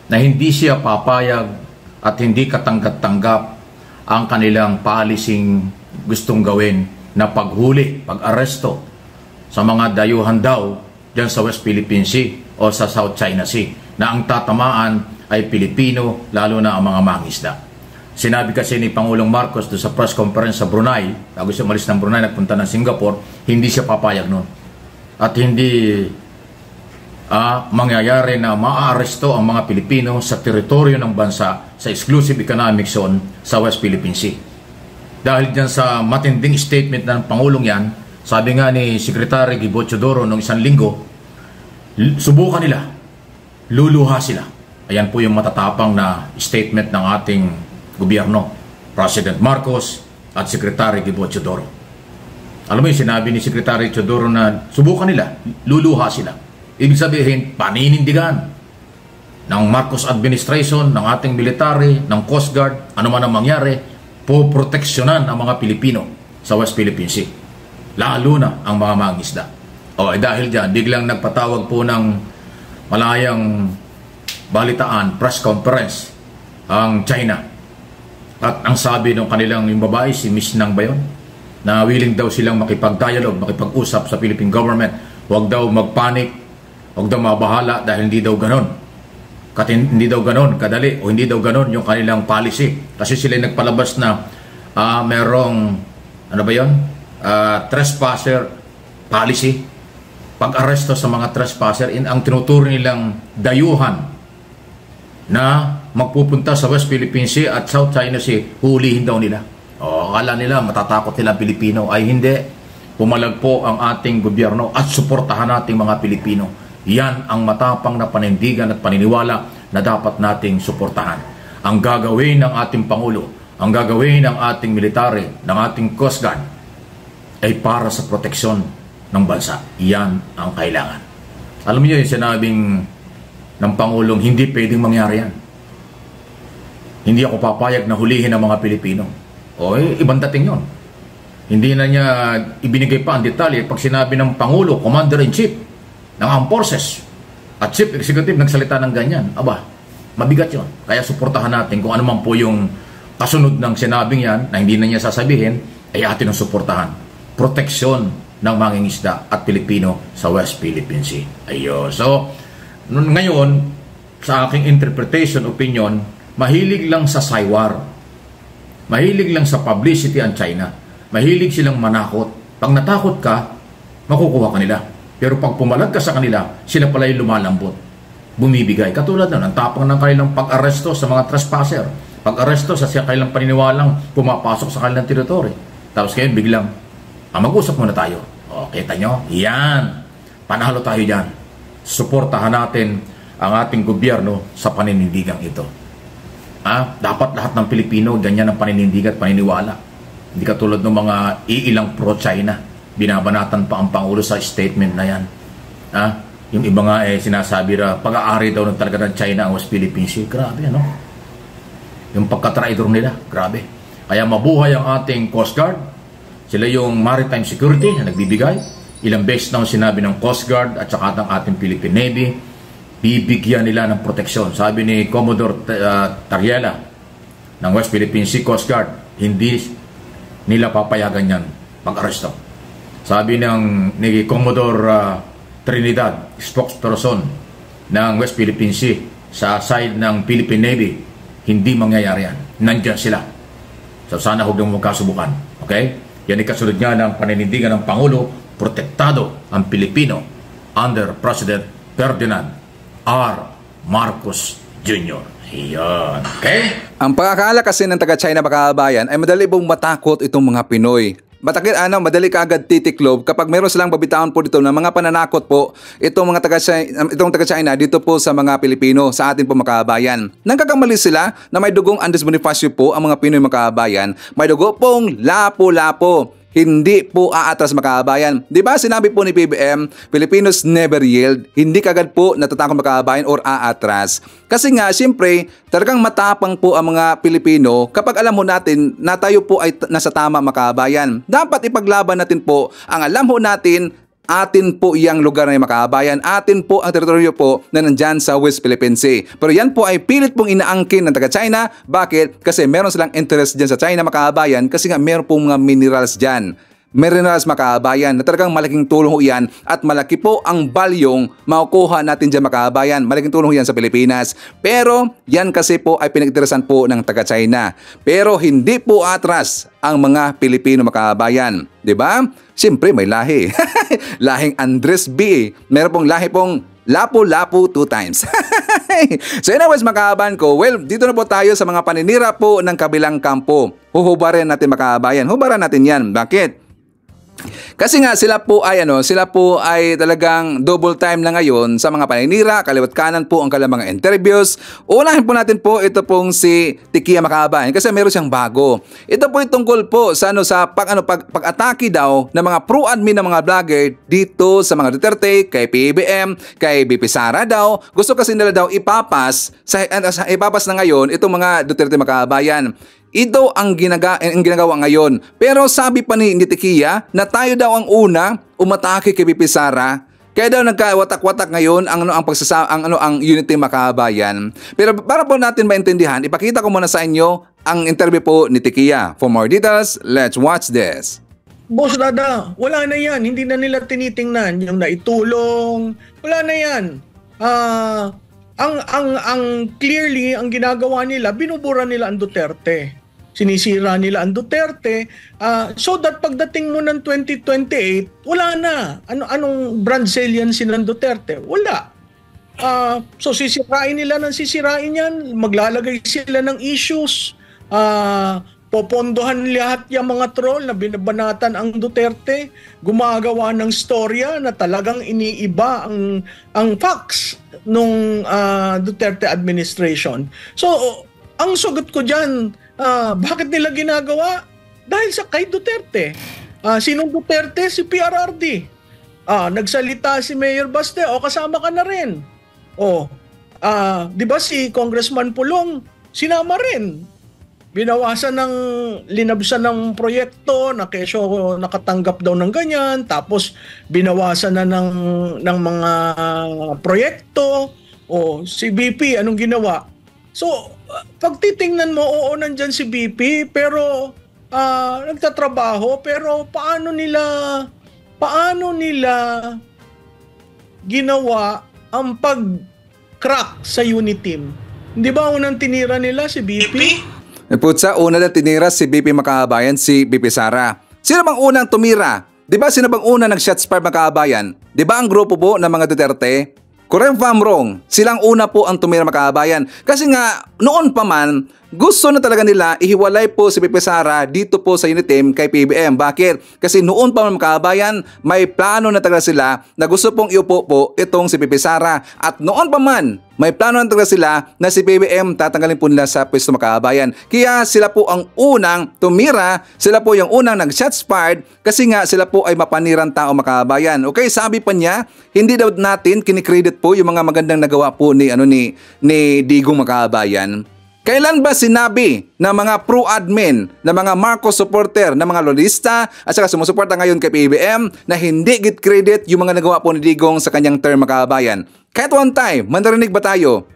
Speaker 6: na hindi siya papayag at hindi katanggap-tanggap ang kanilang policing gustong gawin na paghuli, pag-aresto sa mga dayuhan daw dyan sa West Philippine Sea o sa South China Sea na ang tatamaan ay Pilipino, lalo na ang mga mangisda. Sinabi kasi ni Pangulong Marcos doon sa press conference sa Brunei, bago siya umalis ng Brunei, nagpunta ng Singapore, hindi siya papayag nun. At hindi mangyayari na maaaresto ang mga Pilipino sa teritoryo ng bansa sa exclusive economic zone sa West Philippine Sea. Dahil dyan sa matinding statement ng Pangulong yan, sabi nga ni Secretary Gibo Teodoro noong isang linggo, subukan nila, luluha sila. Ayan po yung matatapang na statement ng ating gobyerno, President Marcos at Secretary Gibo Teodoro. Alam mo yung sinabi ni Secretary Teodoro na subukan nila, luluha sila. Ibig sabihin, paninindigan ng Marcos administration, ng ating military, ng Coast Guard, ano man ang mangyari, poproteksyonan ang mga Pilipino sa West Philippine Sea. Lalo na ang mga mangisda. Dahil dyan, biglang nagpatawag po ng malayang balitaan, press conference, ang China. At ang sabi ng kanilang yung babae, si Miss Nang ba yun? Na willing daw silang makipag-dialogue, makipag-usap sa Philippine government. Huwag daw magpanik, huwag daw mabahala dahil hindi daw ganon. Hindi daw ganon kadali o hindi daw ganon yung kanilang policy. Kasi sila nagpalabas na merong, ano ba yun? Trespasser policy, pag-aresto sa mga trespasser, ang tinuturo nilang dayuhan na magpupunta sa West Philippine Sea at South China Sea, hulihin daw nila. Akala nila matatakot nila Pilipino, ay hindi. Pumalag po ang ating gobyerno at suportahan nating mga Pilipino. Yan ang matapang na panindigan at paniniwala na dapat nating suportahan. Ang gagawin ng ating Pangulo, ang gagawin ng ating military, ng ating Coast Guard, ay para sa proteksyon ng bansa. Yan ang kailangan. Alam niyo yung sinabing ng Pangulong, hindi pwedeng mangyari yan. Hindi ako papayag na hulihin ang mga Pilipino. Ibang dating yun. Hindi na niya ibinigay pa ang detalye pag sinabi ng Pangulo, Commander-in-Chief ng Armed Forces at Chief Executive nagsalita ng ganyan. Mabigat yun. Kaya suportahan natin kung ano man po yung kasunod ng sinabing yan na hindi na niya sasabihin, ay atin ang suportahan. Proteksyon ng mangingisda at Pilipino sa West Philippine Sea. So, ngayon, sa aking interpretation, opinion, mahilig lang sa saywar. Mahilig lang sa publicity ang China. Mahilig silang manakot. Pag natakot ka, makukuha ka nila. Pero pag pumalag ka sa kanila, sila pala yung lumalambot. bumibigay. Katulad nun, ang tapang ng kanilang pag-aresto sa mga trespasser, pag-aresto sa kanilang paniniwalang pumapasok sa kanilang teritoryo. Tapos ngayon biglang, mag-usap muna tayo. O, kita nyo? Yan. Panalo tayo dyan. Suportahan natin ang ating gobyerno sa paninindigang ito. Dapat lahat ng Pilipino ganyan ang paninindigan at paniniwala. Hindi katulad ng mga iilang pro-China. Binabanatan pa ang Pangulo sa statement na yan. Yung iba nga sinasabi na pag-aari daw ng talaga ng China ang West Philippine Sea. Grabe, ano? Yung pagkatraidor nila, grabe. Kaya mabuhay ang ating Coast Guard. Sila yung maritime security na nagbibigay. Ilang beses na sinabi ng Coast Guard at saka ng ating Philippine Navy, bibigyan nila ng proteksyon. Sabi ni Commodore Tariela ng West Philippine Sea Coast Guard, hindi nila papayagan yan pag-aresto. Sabi ni Commodore Trinidad, spokesperson ng West Philippine Sea sa side ng Philippine Navy, hindi mangyayari yan. Nandyan sila. So sana huwag nang magkasubukan. Okay? Yan ay kasunod nga ng paninindigan ng Pangulo, protektado ang Pilipino under President Ferdinand R. Marcos Jr. Yan. Okay?
Speaker 1: Ang pagkakaala kasi ng taga-China makabayan ay madali pong matakot itong mga Pinoy. Madali kaagad titiklob kapag meron silang babitawan po dito ng mga pananakot po itong taga-China dito po sa mga Pilipino, sa atin po makabayan. Nangkakamali sila na may dugong Andes Bonifacio po ang mga Pinoy makabayan. May dugo pong lapo-lapo. Hindi po aatras makabayan. Diba sinabi po ni PBM, Filipinos never yield. Hindi kagad po natatakot makabayan or aatras. Kasi nga, siyempre, talagang matapang po ang mga Pilipino kapag alam mo natin na tayo po ay nasa tama makabayan. Dapat ipaglaban natin po ang alam ho natin, atin po iyang lugar na makabayan, atin po ang teritoryo po na nandyan sa West Philippine Sea. Pero yan po ay pilit pong inaangkin ng taga-China. Bakit? Kasi meron silang interest dyan sa China makabayan kasi nga meron pong mga minerals dyan. Minerals makabayan na talagang malaking tulong ho yan at malaki po ang balyong makukuha natin dyan makabayan. Malaking tulong ho yan sa Pilipinas. Pero yan kasi po ay pinag-interesan po ng taga-China. Pero hindi po atras ang mga Pilipino makabayan. Diba? Siyempre may lahi. Lahing Andres B. Meron pong lahi pong lapo-lapo 2 times. So anyways makabayan ko, well, dito na po tayo sa mga paninira po ng kabilang kampo. Huhubarin natin makabayan. Hubaran natin yan. Bakit? Kasi nga sila po ay talagang double time na ngayon sa mga paninira, kaliwat kanan po ang kanilang mga interviews. Unahin po natin po ito pong si Tikia Makabayan kasi meron siyang bago. Ito po ay tungkol po sa pag-atake daw ng mga pro-admin ng mga vlogger dito sa mga Duterte, kay PBM, kay BP Sara daw. Gusto kasi nila daw ipapas na ngayon itong mga Duterte Makabayan. Ito ang ginagawa ngayon. Pero sabi pa ni Tikia na tayo daw ang una umatake kay BP Sara. Kaya daw nagkawatak-watak ngayon ang Unity Makabayan. Pero para po natin maintindihan, ipakita ko muna sa inyo ang interview po ni Tikia. For more details, let's watch this.
Speaker 7: Boss Dada, wala na yan. Hindi na nila tinitingnan yung naitulong. Wala na yan. Clearly, ang ginagawa nila, binubura nila ang Duterte. Sinisira nila ang Duterte so that pagdating mo ng 2028, wala na. Anong brand saliency ng Duterte? Wala. So sisirain nila ng sisirain yan, maglalagay sila ng issues, popondohan lahat yung mga troll na binabanatan ang Duterte, gumagawa ng storya na talagang iniiba ang facts nung Duterte administration. So ang sugot ko dyan, bakit nila ginagawa? Dahil sa kay Duterte. Sinong Duterte? Si PRRD. Nagsalita si Mayor Baste, kasama ka na rin. Di ba si Congressman Pulong, sinama rin. Linabsan ng proyekto na kesyo nakatanggap daw ng ganyan, tapos binawasan na ng mga proyekto. Si BP, anong ginawa? So, pag titingnan mo, oo, nandyan si BP, pero nagtatrabaho, pero paano nila ginawa ang pag-crack sa Uniteam? Hindi ba unang tinira nila si BP?
Speaker 1: Putsa, una na tinira si BP Makabayan, si BP Sara. Sino bang unang tumira? Di ba sino bang unang nag-shots fire Makabayan? Di ba ang grupo po ng mga Duterte? Correct if I'm wrong, silang una po ang tumira mga kababayan. Kasi nga, noon pa man, gusto na talaga nila ihiwalay po si Pepe Sara dito po sa unit team kay PBM. Bakit? Kasi noon pa mga kababayan, may plano na talaga sila na gusto pong iupo po itong si Pepe Sara. At noon pa man, may plano na talaga sila na si PBM tatanggalin po nila sa pwesto mga kababayan. Kaya sila po ang unang tumira, sila po yung unang nag-shots fired kasi nga sila po ay mapanirang tao mga kababayan. Okay, sabi pa niya, hindi daw natin kinikredit po yung mga magandang nagawa po ni Digong mga kababayan. Kailan ba sinabi ng mga pro-admin, ng mga Marcos supporter, ng mga lolista at saka sumusuporta ngayon kay PBM na hindi git credit yung mga nagawa po ni Digong sa kanyang term mga kababayan? Kahit one time, mandarinig ba tayo?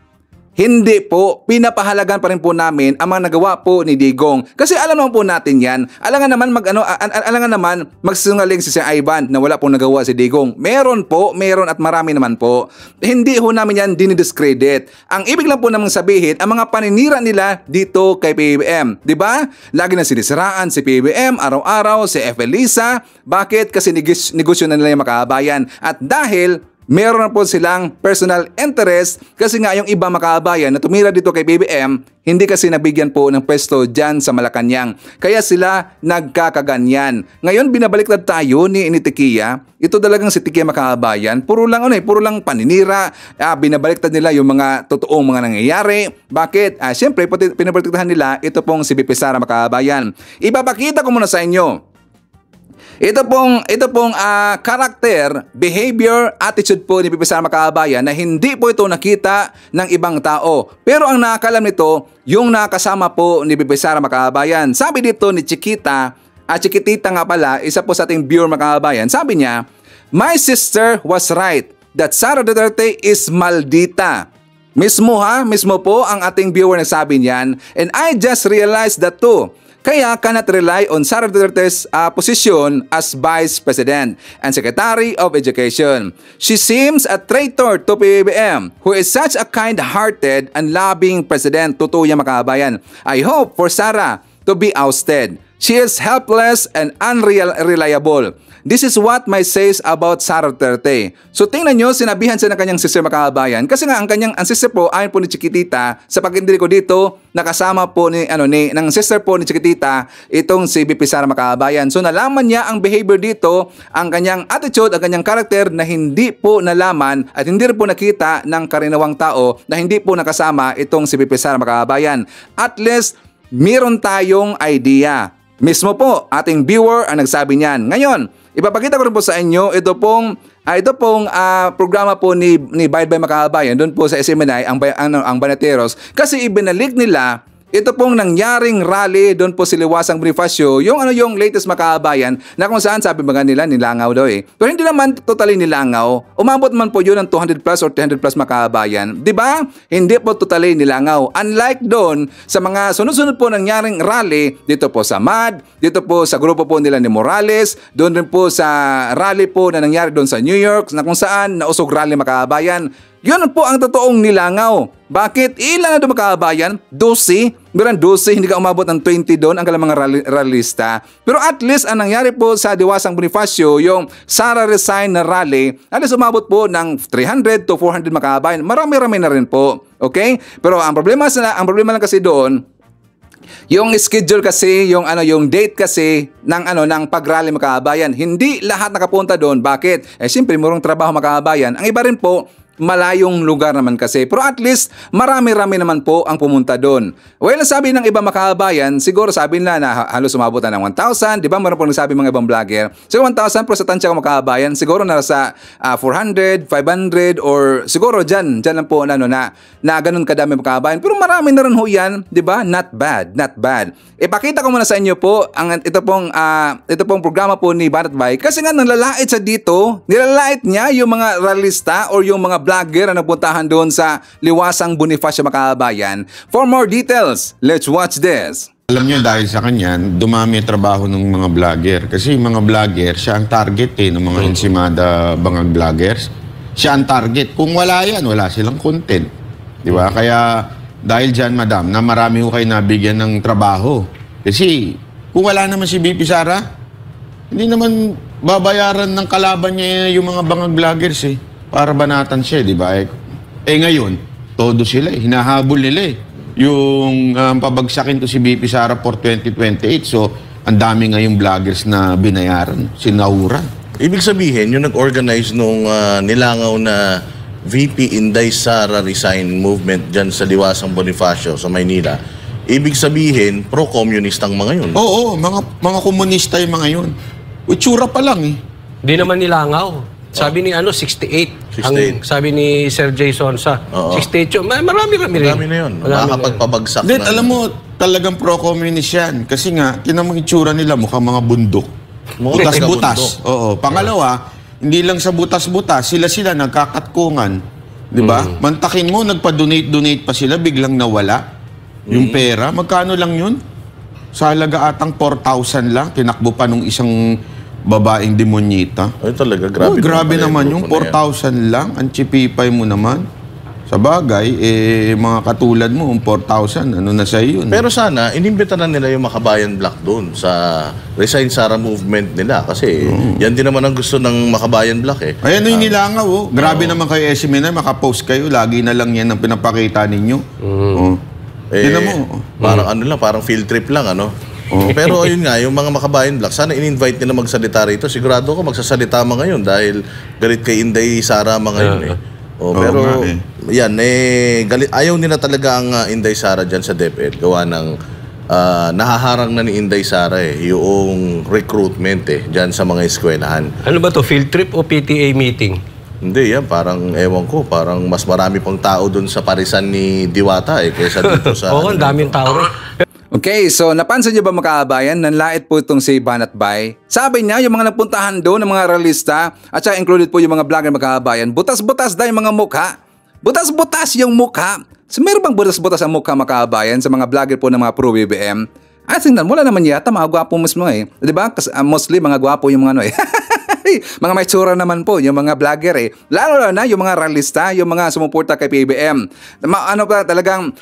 Speaker 1: Hindi po, pinapahalagan pa rin po namin ang mga nagawa po ni Digong. Kasi alam naman po natin yan. Alangan naman magsinungaling si Ivan na wala pong nagawa si Digong. Meron po, meron at marami naman po. Hindi ho namin yan dinidiscredit. Ang ibig lang po namang sabihin, ang mga paninira nila dito kay PBM. Diba? Lagi na sinisiraan si PBM, araw-araw, si Elisa. Bakit? Kasi negosyo na nila yung makabayan. At dahil meron na po silang personal interest kasi nga yung iba makabayan na tumira dito kay BBM, hindi kasi nabigyan po ng pwesto dyan sa Malacanang. Kaya sila nagkakaganyan. Ngayon binabaliktad tayo ni Tikia. Ito talagang si Tikia makabayan. Puro lang paninira. Binabaliktad nila yung mga totoong mga nangyayari. Bakit? Siyempre, pinabaliktahan nila ito pong si Pepe Sara makabayan. Ipapakita ko muna sa inyo. Ito pong karakter, behavior, attitude po ni Pepe Sara makabayan na hindi po ito nakita ng ibang tao. Pero ang nakakalam nito, yung nakasama po ni Pepe Sara makabayan. Sabi dito ni Chiquitita nga pala, isa po sa ating viewer makabayan, sabi niya, "My sister was right that Sara Duterte is maldita." Mismo po ang ating viewer na sabi niyan, and I just realized that too. Kaya cannot rely on Sara Duterte's position as Vice President and Secretary of Education. She seems a traitor to PBM, who is such a kind-hearted and loving president. Totoo yan makabayan. I hope for Sara to be ousted. She is helpless and unreliable. This is what my says about Sara Duterte. So tingnan nyo, sinabihan siya ng kanyang sister makabayan. Kasi nga ang sister po, ayon po ni Chiquitita, sa pag-intindi ko dito, nakasama po ng sister po ni Chiquitita, itong si Pepe Sara makabayan. So nalaman niya ang behavior dito, ang kanyang attitude, ang kanyang karakter na hindi po nalaman at hindi rin po nakita ng karinawang tao na hindi po nakasama itong si Pepe Sara makabayan. At least, meron tayong idea. Mismo po, ating viewer ang nagsabi niyan. Ngayon, ipapakita ko rin po sa inyo ito pong programa po ni Bayad Bay Makabayan doon po sa SMNI ang Banateros kasi ibinalik nila ito pong nangyaring rally doon po sa Liwasang Bonifacio, yung latest makabayan na kung saan sabi mga nila nilangaw daw eh. Pero hindi naman totally nilangaw. Umabot man po yun ng 200 plus or 300 plus makabayan. Diba? Hindi po totally nilangaw. Unlike doon sa mga sunod-sunod po nangyaring rally dito po sa MAD, dito po sa grupo po nila ni Morales, doon rin po sa rally po na nangyari doon sa New York na kung saan nausog rally makabayan. Yun po ang totoong nilangaw. Bakit? Ilan na doon makabayan? 12. Meron 12, hindi ka umabot ng 20 doon ang kalang mga rallyista. Pero at least ang nangyari po sa Liwasang Bonifacio, yung Sara resign na rally, at least umabot po ng 300 to 400 makabayan. Marami-rami na rin po. Okay? Pero ang problema lang kasi doon, yung schedule kasi, yung date kasi ng pag-rally makabayan, hindi lahat nakapunta doon. Bakit? Siyempre, murong trabaho makabayan. Ang iba rin po, malayong lugar naman kasi. Pero at least, marami-rami naman po ang pumunta doon. Well, sabi ng iba makabayan, siguro sabi nila na halos umabot na ng 1,000. Di ba? Meron po nagsabi mga ibang vlogger. So 1,000 pero sa tansya ko makabayan, siguro nasa 400, 500 or siguro dyan lang po na ganun kadami makabayan. Pero marami na rin ho yan. Di ba? Not bad. Not bad. Ipakita ko muna sa inyo po ito pong programa po ni Banat Bay. Kasi nga nalalait siya dito. Nilalait niya yung mga rallista or yung mga vlogger na nagpuntahan doon sa Liwasang Bonifacio makabayan. For more details, let's watch this.
Speaker 8: Alam niyo dahil sa kanya, dumami ang trabaho ng mga vlogger. Kasi yung mga vlogger, siya ang target ng mga Ensimada bangag vloggers. Siya ang target. Kung wala yan, wala silang content. Di ba? Kaya dahil dyan, madam, na marami ko kayo nabigyan ng trabaho. Kasi kung wala naman si BP Sara, hindi naman babayaran ng kalaban niya yung mga bangag vloggers eh. para banatan siya, di ba? Ngayon, todo sila, hinahabol nila yung pabagsakin to si BP Sara for 2028. So, ang dami ngayong vloggers na binayaran, sinahuran.
Speaker 9: Ibig sabihin, yung nag-organize nung nilangaw na VP Inday Sara resign movement dyan sa Liwasang Bonifacio sa Maynila, ibig sabihin, pro-communist ang mga yun.
Speaker 8: Oo, mga komunista yung mga yun. Itsura pa lang
Speaker 10: Hindi naman nilangaw. Sabi ni 68. Ang sabi ni Sir Jason sa 68 yun. Marami rin.
Speaker 9: Marami na yun. Makakapagpabagsak
Speaker 8: na. Alam mo, talagang pro-communist yan. Kasi nga, tinamang itsura nila mukhang mga bundok. Butas-butas. Oo. Pangalawa, hindi lang sa butas-butas, sila nagkakatkungan. Di ba? Mantakin mo, nagpa-donate pa sila, biglang nawala. Yung pera, magkano lang yun? Sa halaga atang 4,000 lang, tinakbo pa nung isang babaeng demonyita.
Speaker 9: Ay talaga, grabe.
Speaker 8: Grabe naman yung 4,000 lang, ang chipipay mo naman. Sa bagay, mga katulad mo, 4,000, ano na sa iyo?
Speaker 9: Pero sana, inimbita na nila yung Makabayan Black doon sa Resign Sara movement nila. Kasi yan din naman ang gusto ng Makabayan Black
Speaker 8: Ayan yung nilangaw. Grabe naman kayo, SMNI, makapost kayo. Lagi na lang yan ang pinapakita ninyo.
Speaker 9: Parang parang field trip lang, ano? Pero ayun nga, yung mga Makabayan Black, sana in-invite nila magsalita rito. Sigurado ko magsasalita mga ngayon dahil galit kay Inday Sara mga yun pero yan, ayaw nila talaga ang Inday Sara dyan sa DepEd. Gawa ng nahaharang na ni Inday Sara yung recruitment dyan sa mga eskwelahan.
Speaker 10: Ano ba to, field trip o PTA meeting?
Speaker 9: Hindi, yan. Parang, ewan ko, parang mas marami pang tao dun sa parisan ni Diwata kaysa dito sa...
Speaker 10: Oo, ang daming tao.
Speaker 1: Okay, so napansin niyo ba mga kabayan, nanlait po itong si Banat Bay. Sabi niya, yung mga nagpuntahan doon ng mga realista, at saka included po yung mga vlogger mga kabayan, butas-butas daw yung mga mukha. Butas-butas yung mukha. So meron bang butas-butas ang mukha mga kabayan sa mga vlogger po ng mga pro-BBM? At tingnan, wala naman yata, mga gwapo mismo Diba? Kasi mostly mga gwapo yung mga mga may tsura naman po yung mga vlogger Lalo na yung mga realista, yung mga sumuporta kay PBM. Talagang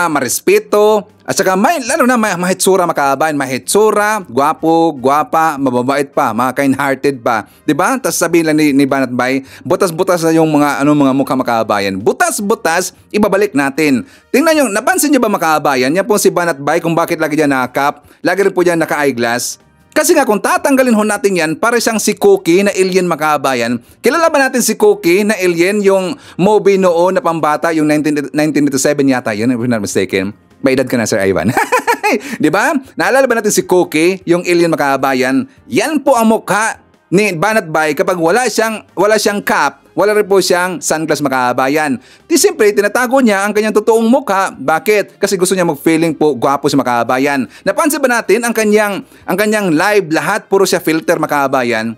Speaker 1: marespeto. At saka lalo na mahitsura makabayan, mahitsura, gwapo, gwapa, mababait pa, mga kind-hearted pa. 'Di ba? Tapos sabihin lang ni Banat Bay, butas-butas na yung mga mga mukha makabayan. Butas-butas, ibabalik natin. Tingnan niyo, napansin niyo ba makabayan? Yan po si Banat Bay kung bakit lagi diyan naka-cap, lagi rin po diyan naka-eyeglass. Kasi nga kung tatanggalin natin yan, para siyang si Cookie na alien makabayan. Kilala ba natin si Cookie na alien, yung movie noon na pambata, yung 1987 yata yun, if I'm not mistaken. May edad ka na, Sir Ivan. Di ba? Naalala ba natin si Cookie, yung alien makabayan? Yan po ang mukha ni Banat Bay kapag wala siyang cap, wala rin po siyang sunglass makabayan. Siyempre, tinatago niya ang kanyang totoong mukha. Bakit? Kasi gusto niya mag-feeling po gwapo si makabayan. Napansin ba natin ang kanyang live lahat puro siya filter makabayan?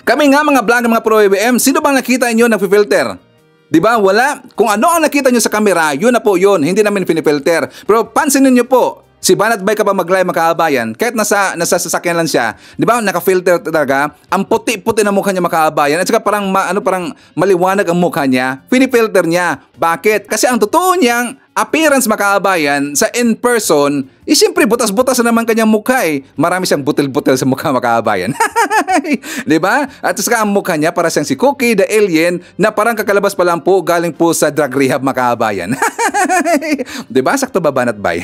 Speaker 1: Kami nga mga vlogger, mga pro-BBM, sino bang nakita niyo nagfi-filter? Diba? Wala. Kung ano ang nakita nyo sa camera, yun na po yun. Hindi namin pinifilter. Pero pansinin nyo po, si Banat Bay kapag mag-live makabayan, kahit nasa sasakyan lang siya, di ba, naka-filter talaga, ang puti-puti na mukha niya makabayan, at saka parang maliwanag ang mukha niya, pinifilter niya. Bakit? Kasi ang totoo niyang appearance makabayan sa in-person, siyempre butas-butas na naman kanyang mukha Marami siyang butil-butil sa mukha makabayan. Diba? At saka ang mukha niya para siyang si Cookie the alien na parang kakalabas pa lang po galing po sa drug rehab makabayan. Diba? Sakto ba Banat Bay?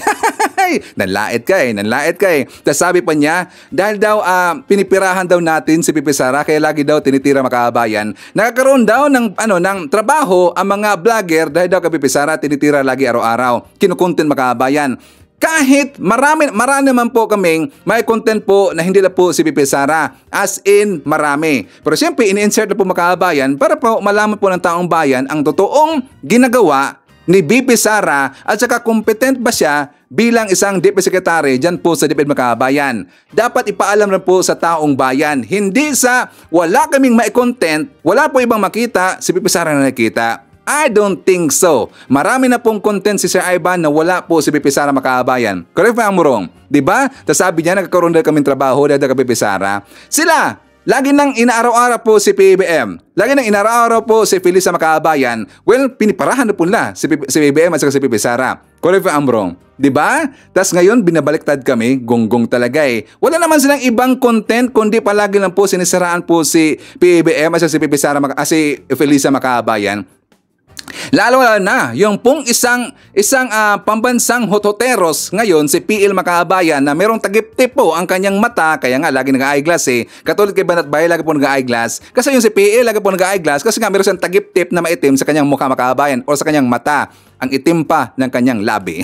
Speaker 1: Nanlait ka nanlait ka Tapos sabi pa niya, dahil daw pinipirahan daw natin si Pipi Sara, kaya lagi daw tinitira makabayan. Nakakaroon daw ng trabaho ang mga vlogger dahil daw kay Pipi Sara tinitira lagi araw-araw. Kinukontent makabayan. Kahit marami naman po kaming may content po na hindi lang po si Pipi Sara. As in, marami. Pero siyempre, ini-insert na po makabayan para po malaman po ng taong bayan ang totoong ginagawa ni BP Sara at saka competent ba siya bilang isang DepEd Secretary dyan po sa DepEd Makabayan. Dapat ipaalam rin po sa taong bayan. Hindi sa wala kaming mai-content, wala po ibang makita, si BP Sara na nakita. I don't think so. Marami na pong content si Sir Ivan na wala po si BP Sara Makabayan. Correct ba ang murong? Diba? Tapos sabi niya, nagkakaroon dahil kaming trabaho dahil kay BP Sara. Sila, Lagi nang inaaraw-araw po si PBBM. Lagi nang inaaraw-araw po si Felisa Makabayan. Well, piniparahan na po nila si PBBM at si PP Sara. Correct if I'm wrong. Diba? Tas ngayon, binabaliktad kami. Gonggong talaga eh. Wala naman silang ibang content, kundi palagi lang po sinisiraan po si PBBM at si PP Sara, si Felisa Makabayan. Lalo na yung pong isang pambansang hototeros ngayon si PL Makabayan na merong tagip-tip po ang kanyang mata, kaya nga lagi nag-eyeglass eh. Katulad kay Banat Bay, lagi po nag-eyeglass. Kasi yung si PL lagi po nag-eyeglass kasi nga meron siyang tagip-tip na maitim sa kanyang mukha, Makabayan, o sa kanyang mata. Ang itim pa ng kanyang labi.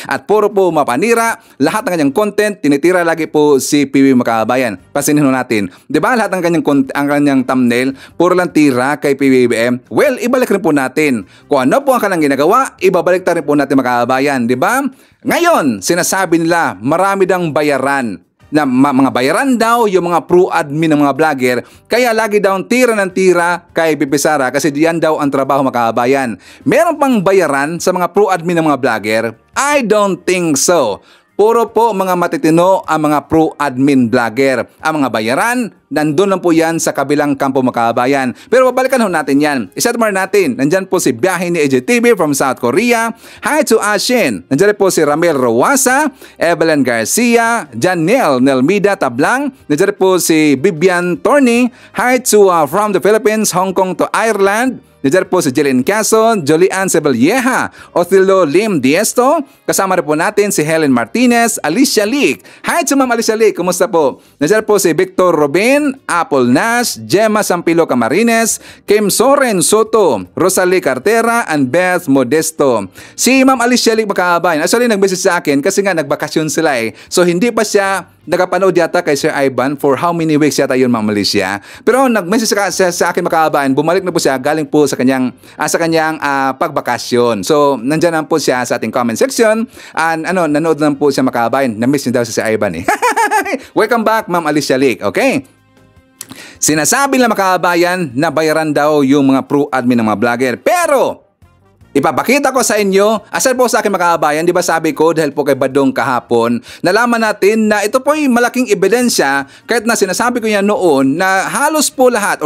Speaker 1: At puro po mapanira, lahat ng kanyang content, tinitira lagi po si PB Makabayan. Pasinin natin. Diba lahat ng kanyang thumbnail, puro lang tira kay PBBM? Well, ibalik rin po natin. Kung ano po ang kanilang ginagawa, ibabalik rin po natin, Makabayan. Diba? Ngayon, sinasabi nila, marami dang bayaran. Na mga bayaran daw yung mga pro-admin ng mga vlogger, kaya lagi daw tira ng tira kay PP Sara kasi diyan daw ang trabaho, Makabayan. Meron pang bayaran sa mga pro-admin ng mga vlogger? I don't think so. Puro po mga matitino ang mga pro-admin vlogger. Ang mga bayaran, nandun lang po yan sa kabilang kampo, Makabayan. Pero babalikan ho natin yan. Iset more natin. Nandyan po si Biyahe ni EJTV from South Korea. Hi to Ashin. Nandyan po si Ramel Rowasa, Evelyn Garcia, Janelle Nelmida Tablang. Nandyan po si Bibian Torney. Hi to from the Philippines, Hong Kong to Ireland. Nandiyan po si Jillian Quezon, Jolian Sebelyeha, Othelio Lim Diesto. Kasama rin po natin si Helen Martinez, Alicia Leak. Hi to Ma'am Alicia Leak, kumusta po? Nandiyan po si Victor Robin, Apple Nash, Gemma Sampilo Camarines, Kim Soren Soto, Rosalie Cartera, and Beth Modesto. Si Ma'am Alicia Leak, Makabayan, actually nag-message sa akin kasi nga nagbakasyon sila eh. So hindi pa siya nakapanood yata kay Sir Ivan for how many weeks yata yun, Ma'am Alicia. Pero nag-message sa akin, Makabayan, bumalik na po siya galing po sa kanyang pagbakasyon. So nandiyan lang po siya sa ating comment section and nanood lang po siya, Makabayan. Na-miss niya daw si Sir Ivan eh. Welcome back, Ma'am Alicia Leak. Okay? Sinasabi lang, Makabayan, na bayaran daw yung mga pro-admin ng mga vlogger. Pero ipapakita ko sa inyo, asal po sa akin, Makabayan, di ba sabi ko dahil po kay Badong kahapon, nalaman natin na ito po ay malaking ebidensya kahit na sinasabi ko yan noon na halos po lahat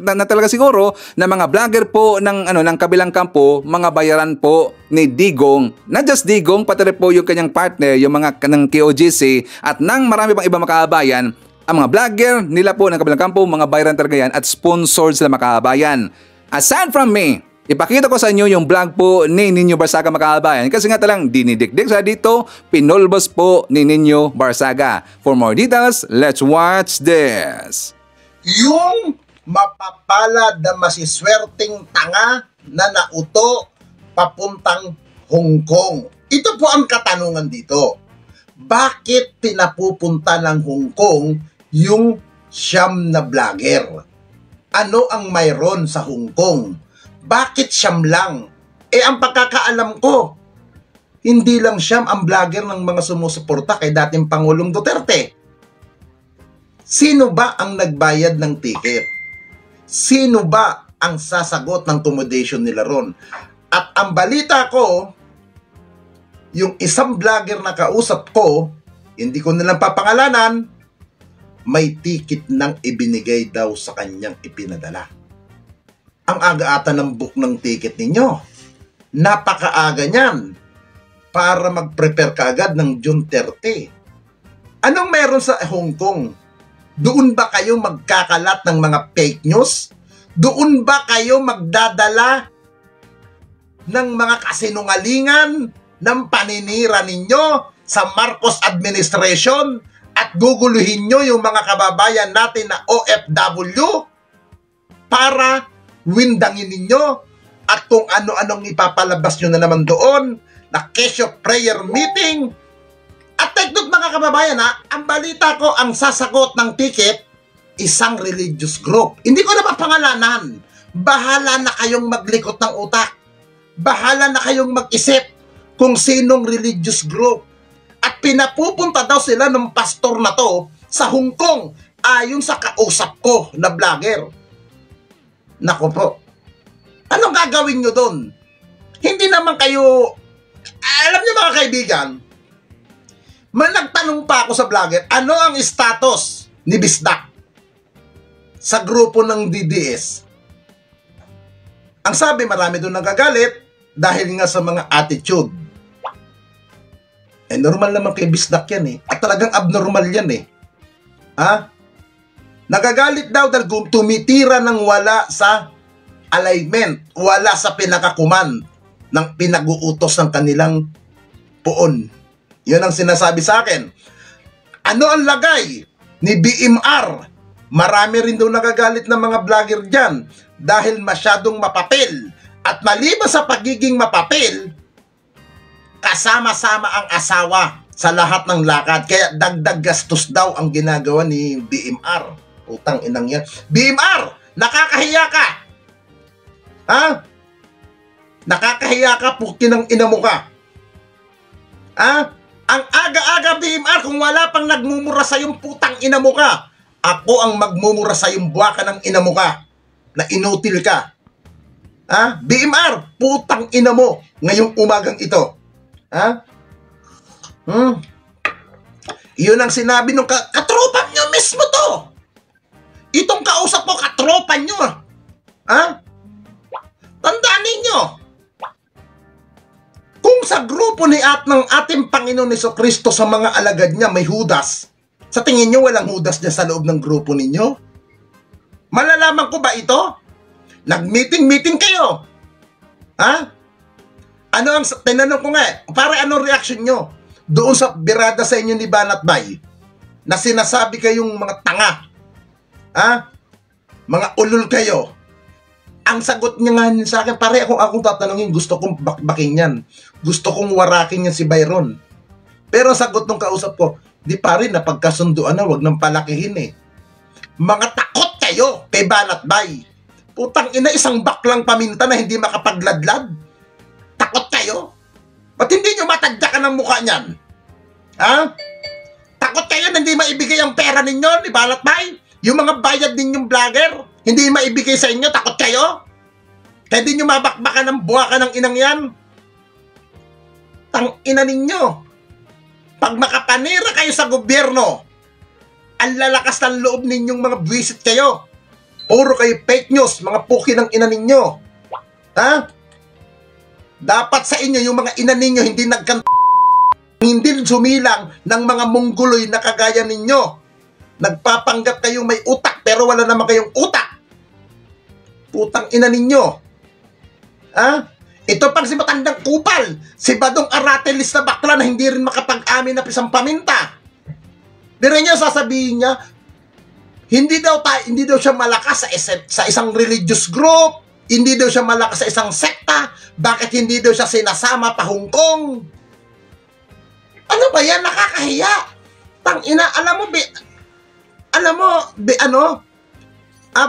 Speaker 1: na talaga siguro na mga vlogger po ng kabilang kampo, mga bayaran po ni Digong, not just Digong, pati rin po yung kanyang partner, yung mga ng KOGC at ng marami pang iba, Makabayan, ang mga vlogger nila po ng kabilang kampo, mga bayaran talaga yan at sponsored sila, Makabayan. Aside from me, ipakita ko sa inyo yung vlog po ni Nino Barsaga, Makabayan. Kasi nga talang dinidikdik sa dito, pinulbos po ni Nino Barsaga. For more details, let's watch this.
Speaker 11: Yung mapapalad na masiswerteng tanga na nauto papuntang Hong Kong. Ito po ang katanungan dito. Bakit pinapupunta ng Hong Kong yung siyam na vlogger? Ano ang mayroon sa Hong Kong? Bakit siyam lang? Ang pagkakaalam ko, hindi lang siyam ang vlogger ng mga sumusuporta kay dating Pangulong Duterte. Sino ba ang nagbayad ng ticket? Sino ba ang sasagot ng accommodation nila ron? At ang balita ko, yung isang vlogger na kausap ko, hindi ko nilang papangalanan, may ticket nang ibinigay daw sa kanyang ipinadala. Ang aga-ata ng book ng ticket ninyo. Napakaaga niyan para mag-prepare ka agad ng June 30. Anong meron sa Hong Kong? Doon ba kayo magkakalat ng mga fake news? Doon ba kayo magdadala ng mga kasinungalingan ng paninira ninyo sa Marcos administration at guguluhin nyo yung mga kababayan natin na OFW para windangin ninyo at kung ano-anong ipapalabas nyo na naman doon na Kesyo prayer meeting? At take note, mga kababayan, ang balita ko, ang sasagot ng ticket, isang religious group. Hindi ko na mapangalanan. Bahala na kayong maglikot ng utak. Bahala na kayong mag-isip kung sinong religious group. At pinapupunta daw sila ng pastor na to sa Hong Kong ayon sa kausap ko na vlogger. Nako po, anong gagawin nyo doon? Hindi naman kayo, alam nyo, mga kaibigan, nagtanong pa ako sa vlogger, ano ang status ni Bisdak? sa grupo ng DDS. Ang sabi, marami doon nagagalit dahil nga sa mga attitude. Eh, normal naman kay Bisdak yan eh. At talagang abnormal yan eh. Ha? Nagagalit daw dahil tumitira ng wala sa alignment, wala sa pinakakuman ng pinag-uutos ng kanilang poon. Yun ang sinasabi sa akin. Ano ang lagay ni BMR? Marami rin daw nagagalit ng mga vlogger dyan dahil masyadong mapapil. At maliban sa pagiging mapapil, kasama-sama ang asawa sa lahat ng lakad. Kaya dagdag gastos daw ang ginagawa ni BMR. Utang inang yan. BMR! Nakakahiya ka! Ha? Nakakahiya ka, pukin ng ina mo ka. Ha? Ang aga-aga BMR, kung wala pang nagmumura sa yung putang ina mo ka, ako ang magmumura sa yung buwaka ng ina mo ka, na inutil ka. Ha? BMR, putang ina mo, ngayong umagang ito. Ha? Iyon ang sinabi ng katropa nyo mismo to. Itong kausap mo, katropa nyo. Ha? Tandaan ninyo, kung sa grupo ni ng ating Panginoon Jesucristo sa mga alagad niya may Judas, sa tingin nyo walang Judas niya sa loob ng grupo ninyo? Malalaman ko ba ito? Nag-meeting kayo. Ha? Ano ang, tinanong ko nga para anong reaction nyo doon sa birada sa inyo ni Banat Bay na sinasabi kayong mga tanga? Ha? Mga ulol kayo. Ang sagot niya nga sa akin, pare akong tatanungin, gusto kong bakbakin yan. Gusto kong warakin yan si Byron. Pero sagot ng kausap ko, di pare, napagkasunduan na, wag nang palakihin eh. Mga takot kayo kay Banat Bay. Putang ina, isang baklang paminta na hindi makapagladlad. Takot kayo? Ba't hindi nyo matagdakan ng mukha niyan? Ha? Takot kayo na hindi maibigay ang pera ninyo ni Banat Bay? Yung mga bayad ninyong vlogger, hindi maibigay sa inyo, takot kayo? Kaya di nyo mabakbakan ng buwaka ng inang yan? Tang ina ninyo. Pag makapanira kayo sa gobyerno, ang lalakas ng loob ninyong mga buwisit kayo. Puro kayo fake news, mga puki ng ina ninyo. Ha? Dapat sa inyo, yung mga ina ninyo, hindi sumilang ng mga mongguloy na kagaya ninyo. Nagpapanggap kayong may utak, pero wala naman kayong utak. Putang ina ninyo. Ha? Ito pang si matandang kupal, si Badong Aratelis na bakla na hindi rin makapag-amin na pisang paminta. Pero niya sasabihin niya, hindi daw siya malakas sa isang religious group, hindi daw siya malakas sa isang sekta, bakit hindi daw siya sinasama pa Hong Kong? Ano ba yan? Nakakahiya. Tangina,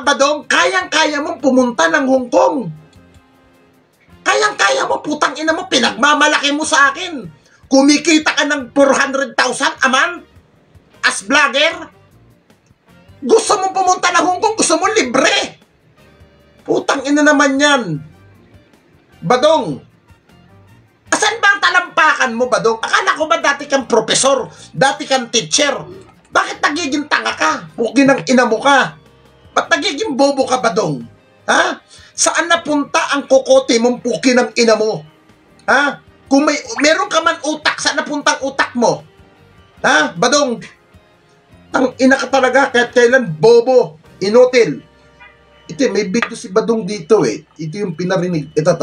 Speaker 11: Badong, kayang-kaya mong pumunta ng Hong Kong. Kayang-kaya mo, putang ina mo, pinagmamalaki mo sa akin. Kumikita ka ng 400,000 a month as vlogger. Gusto mong pumunta ng Hong Kong, gusto mong libre. Putang ina naman yan. Badong, asan ba ang talampakan mo, Badong? Akala ko ba dati kang profesor, dati kang teacher? Bakit nagiging tanga ka? Puki ng ina mo ka. Ba't nagiging bobo ka, Badong? Ha? Saan napunta ang kokote mong puki ng ina mo? Ha? Kung meron ka man utak, saan napunta ang utak mo? Ha? Badong, ang ina ka talaga kahit kailan bobo, inutil. Ito, may video si Badong dito eh. Ito yung pinarinig. Ito.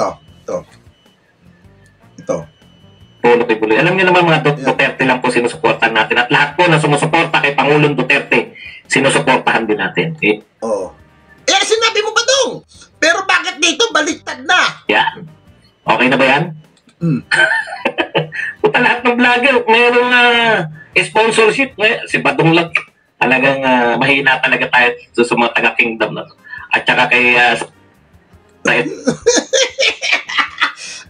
Speaker 12: Alam niyo naman mga Duterte lang po sinusuportahan natin at lahat po na sumusuporta kay Pangulong Duterte, sinusuportahan din natin. Okay?
Speaker 11: Oo. Sinabi mo Badong? Pero bakit dito baliktad na?
Speaker 12: Yan. Okay na ba yan? Puta, lahat ng vlogger, mayroong sponsorship. Si Badong lang. Talagang mahina talaga tayo sa mga taga-kingdom na to. At saka kay...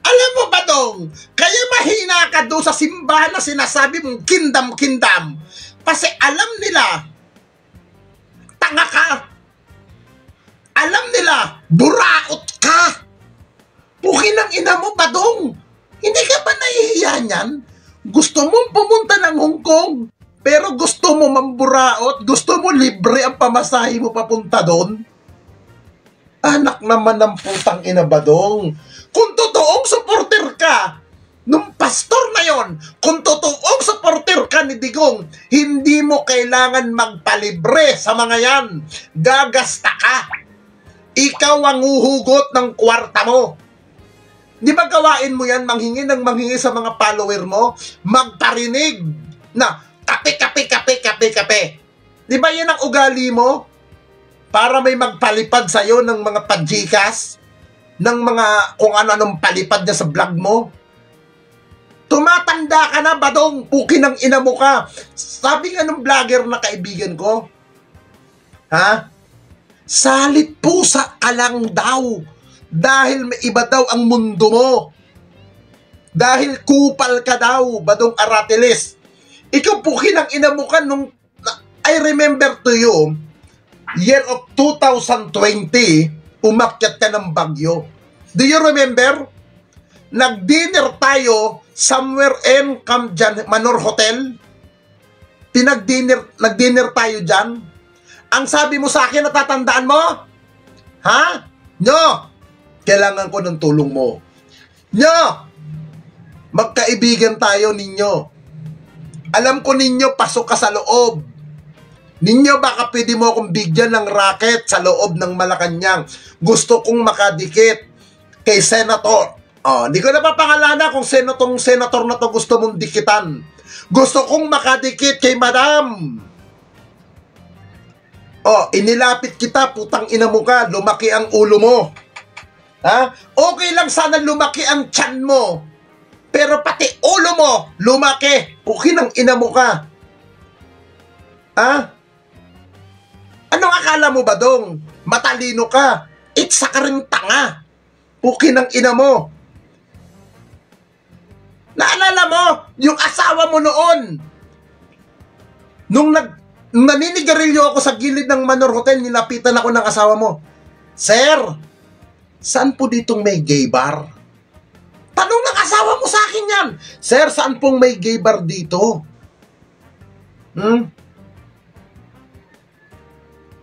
Speaker 11: Alam mo Badong, kaya mahina ka doon sa simbahan na sinasabi mong kingdom. Kasi alam nila, tanga ka. Alam nila, buraot ka. Pukin ng ina mo, Badong. Hindi ka ba nahihiya niyan? Gusto mong pumunta ng Hong Kong, Pero gusto mo mamburaot, gusto mo libre ang pamasahe mo papunta doon? Anak naman ng putang ina, Badong. Kung totoong supporter ka nung pastor na yon, kung totoong supporter ka ni Digong, hindi mo kailangan magpalibre sa mga yan. Gagasta ka. Ikaw ang uhugot ng kwarta mo. Di ba gawain mo yan, manghingi ng manghingi sa mga follower mo, magparinig na kape. Di ba yan ang ugali mo? Para may magpalipad sa'yo ng mga padjikas, ng mga kung ano-anong palipad niya sa vlog mo. Tumatanda ka na, Badong, puki ng ina mo ka. Sabi nga ng vlogger na kaibigan ko, ha? Salit pusa ka lang daw. Dahil may iba daw ang mundo mo. Dahil kupal ka daw, Badong Aratiles. Ikaw puki ng ina mo ka nung, I remember to you, year of 2020, umakyat ka ng Bagyo. Do you remember? Nag-dinner tayo somewhere in Manor Hotel. Nag-dinner tayo dyan. Ang sabi mo sa akin, natatandaan mo? Ha? Nyo, kailangan ko ng tulong mo. Nyo, magkaibigan tayo ninyo. Alam ko ninyo, pasok ka sa loob. Ninyo, baka pwede mo akong bigyan ng racket sa loob ng Malacanang. Gusto kong makadikit kay Senator. Di ko na papangalanan kung senator na to gusto mong dikitan. Gusto kong makadikit kay Madam. Inilapit kita, putang ina mo ka, lumaki ang ulo mo. Ha? Okay lang sana lumaki ang tiyan mo. Pero pati ulo mo, lumaki. Puki ng ina mo ka. Ha? Anong akala mo, Badong? Matalino ka. Itsa ka rin tanga. Puki ng ina mo. Naalala mo, yung asawa mo noon. Nung naninigarilyo ako sa gilid ng Manor Hotel, nilapitan ako ng asawa mo. Sir, saan po ditong may gay bar? Tanong ng asawa mo sa akin yan. Sir, saan pong may gay bar dito?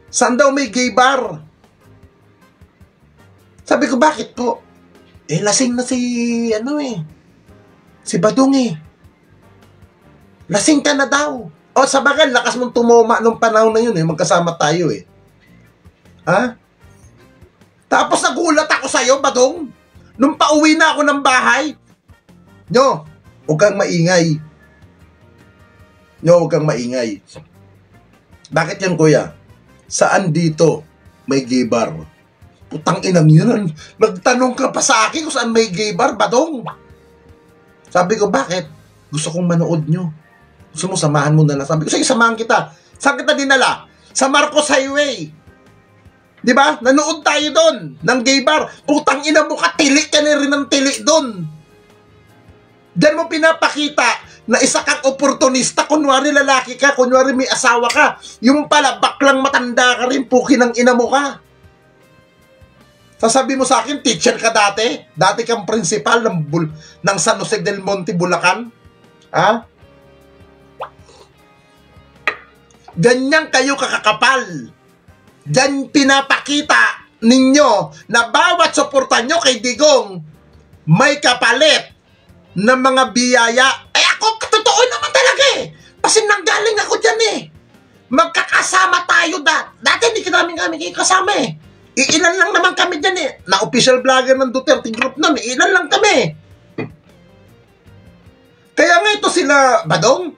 Speaker 11: Saan daw may gay bar? Sabi ko, bakit po? Lasing na si Badong Lasing ka na daw. Sa bagay, lakas mong tumoma nung panahon na yun magkasama tayo Ha? Tapos nagulat ako sa'yo, Badong. Nung pauwi na ako ng bahay. Nyo, huwag kang maingay. Bakit yan, kuya? Saan dito may gay bar? Putang inang yun. Nagtanong ka pa sa akin kung saan may gay bar, Badong. Sabi ko, bakit? Gusto kong manood nyo. Gusto mo, samahan mo na lang. Sabi ko, sige, samahan kita. Saan kita dinala? Sa Marcos Highway. Di ba? Nanood tayo doon ng gay bar. Putang ina mo ka, tili ka na rin ng tili doon. Diyan mo pinapakita na isa kang oportunista. Kunwari lalaki ka, kunwari may asawa ka. Yung pala, baklang matanda ka rin, puki ng ina mo ka. Sasabi mo sa akin, teacher ka dati? Dati kang principal ng San Jose del Monte, Bulacan? Ha? Ganyan kayo kakakapal. Diyan pinapakita ninyo na bawat suporta nyo kay Digong may kapalit ng mga biyaya. Ako, totoo naman talaga Kasi nanggaling ako dyan Magkakasama tayo dati hindi namin kasama Ilan lang naman kami dyan Na official vlogger ng Duterte group nun Ilan lang kami. Kaya nga ito sila Badong,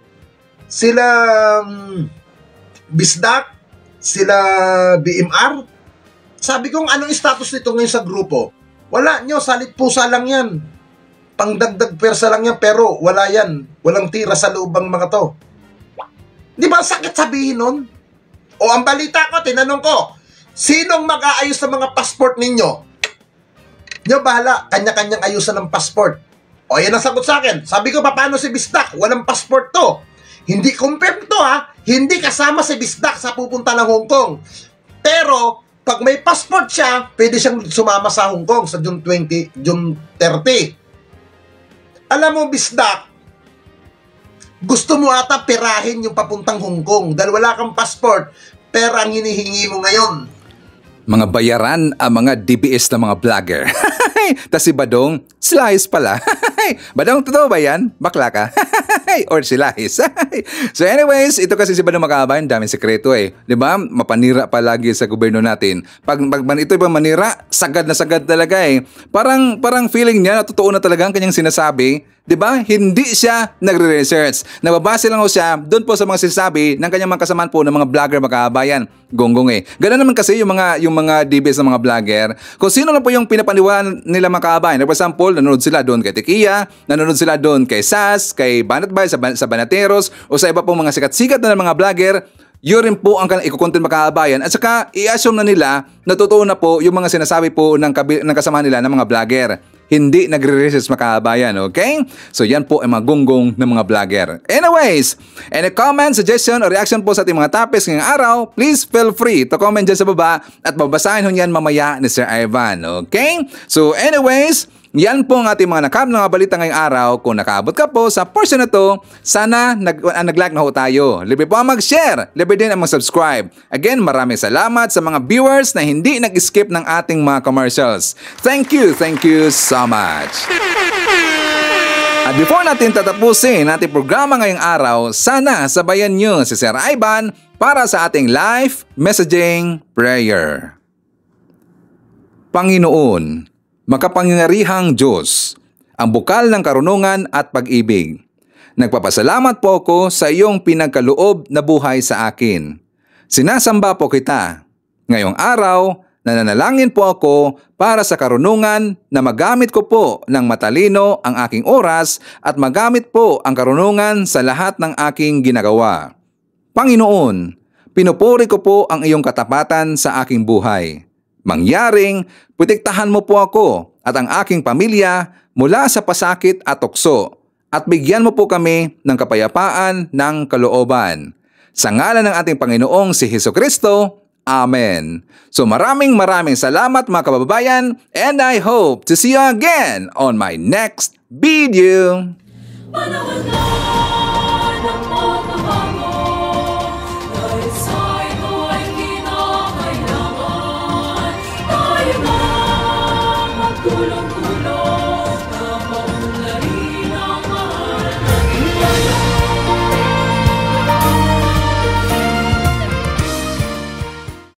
Speaker 11: sila Bisdak, sila BMR. Sabi kong anong status nito ngayon sa grupo? Wala nyo, salit pusa lang yan. Pangdagdag persa lang yan, pero wala yan. Walang tira sa lubang mga to. Di ba sakit sabihin nun? O ang balita ko, tinanong ko, sinong mag-aayos sa mga passport ninyo? Nyo bahala, kanya-kanyang ayusan ng passport. O yan ang sagot sa akin. Sabi ko, paano si Bisdak? Walang passport to. Hindi confirm to Hindi kasama si Bisdak sa pupunta ng Hong Kong. Pero, pag may passport siya, pwede siyang sumama sa Hong Kong sa June 30. Alam mo, Bisdak, Gusto mo ata pirahin yung papuntang Hong Kong dahil wala kang passport, pera ang hinihingi mo ngayon.
Speaker 1: Mga bayaran ang mga DBS na mga vlogger. Tas si Badong, Silahis pala. Badong, totoo ba yan? Bakla ka? Or Silahis. So anyways, ito kasi si Badong Makabayan, daming sekreto eh. Diba? Mapanira palagi sa gobyerno natin. Pag ito ba manira, sagad na sagad talaga eh. Parang feeling niya na totoo na talaga ang kanyang sinasabi. Diba? Hindi siya nagre-research. Nababase lang ho siya doon po sa mga sinasabi ng kanyang mga kasamaan po ng mga vlogger Makabayan. Gonggong eh. Ganun naman kasi yung mga DBS ng mga vlogger. Kung sino lang po yung pinapaniwalaan nila Makabayan. For example, nanonood sila doon kay Tequia, nanonood sila doon kay Sas, kay Banatbay, sa Banateros, o sa iba pong mga sikat-sikat na mga vlogger. Yun rin po ang ikukontent Makabayan. At saka i-assume na nila na totoo na po yung mga sinasabi po ng kasama nila ng mga vlogger. Hindi nagre-research Makabayan, okay? So yan po ay mga gunggong ng mga vlogger. Anyways, any comment, suggestion, or reaction po sa ating mga topics ngayong araw, please feel free to comment dyan sa baba at babasahin ho yan mamaya ni Sir Ivan, okay? So anyways, yan po ang ating mga balita ngayong araw. Kung nakaabot ka po sa portion na to, sana nag-like na ho tayo. Libre po ang mag-share. Libre din ang mag-subscribe. Again, maraming salamat sa mga viewers na hindi nag-skip ng ating mga commercials. Thank you so much. At before natin tatapusin ating programa ngayong araw, sana sabayan nyo si Sir Ivan para sa ating live messaging prayer. Panginoon, makapangyarihang Diyos, ang bukal ng karunungan at pag-ibig. Nagpapasalamat po ako sa iyong pinagkaloob na buhay sa akin. Sinasamba po kita. Ngayong araw, nananalangin po ako para sa karunungan na magamit ko po ng matalino ang aking oras at magamit po ang karunungan sa lahat ng aking ginagawa. Panginoon, pinupuri ko po ang iyong katapatan sa aking buhay. Mangyaring, protektahan mo po ako at ang aking pamilya mula sa pasakit at tukso at bigyan mo po kami ng kapayapaan ng kalooban. Sa ngalan ng ating Panginoong si Hesukristo, Amen. So maraming salamat mga kababayan and I hope to see you again on my next video.
Speaker 13: Tulong-tulong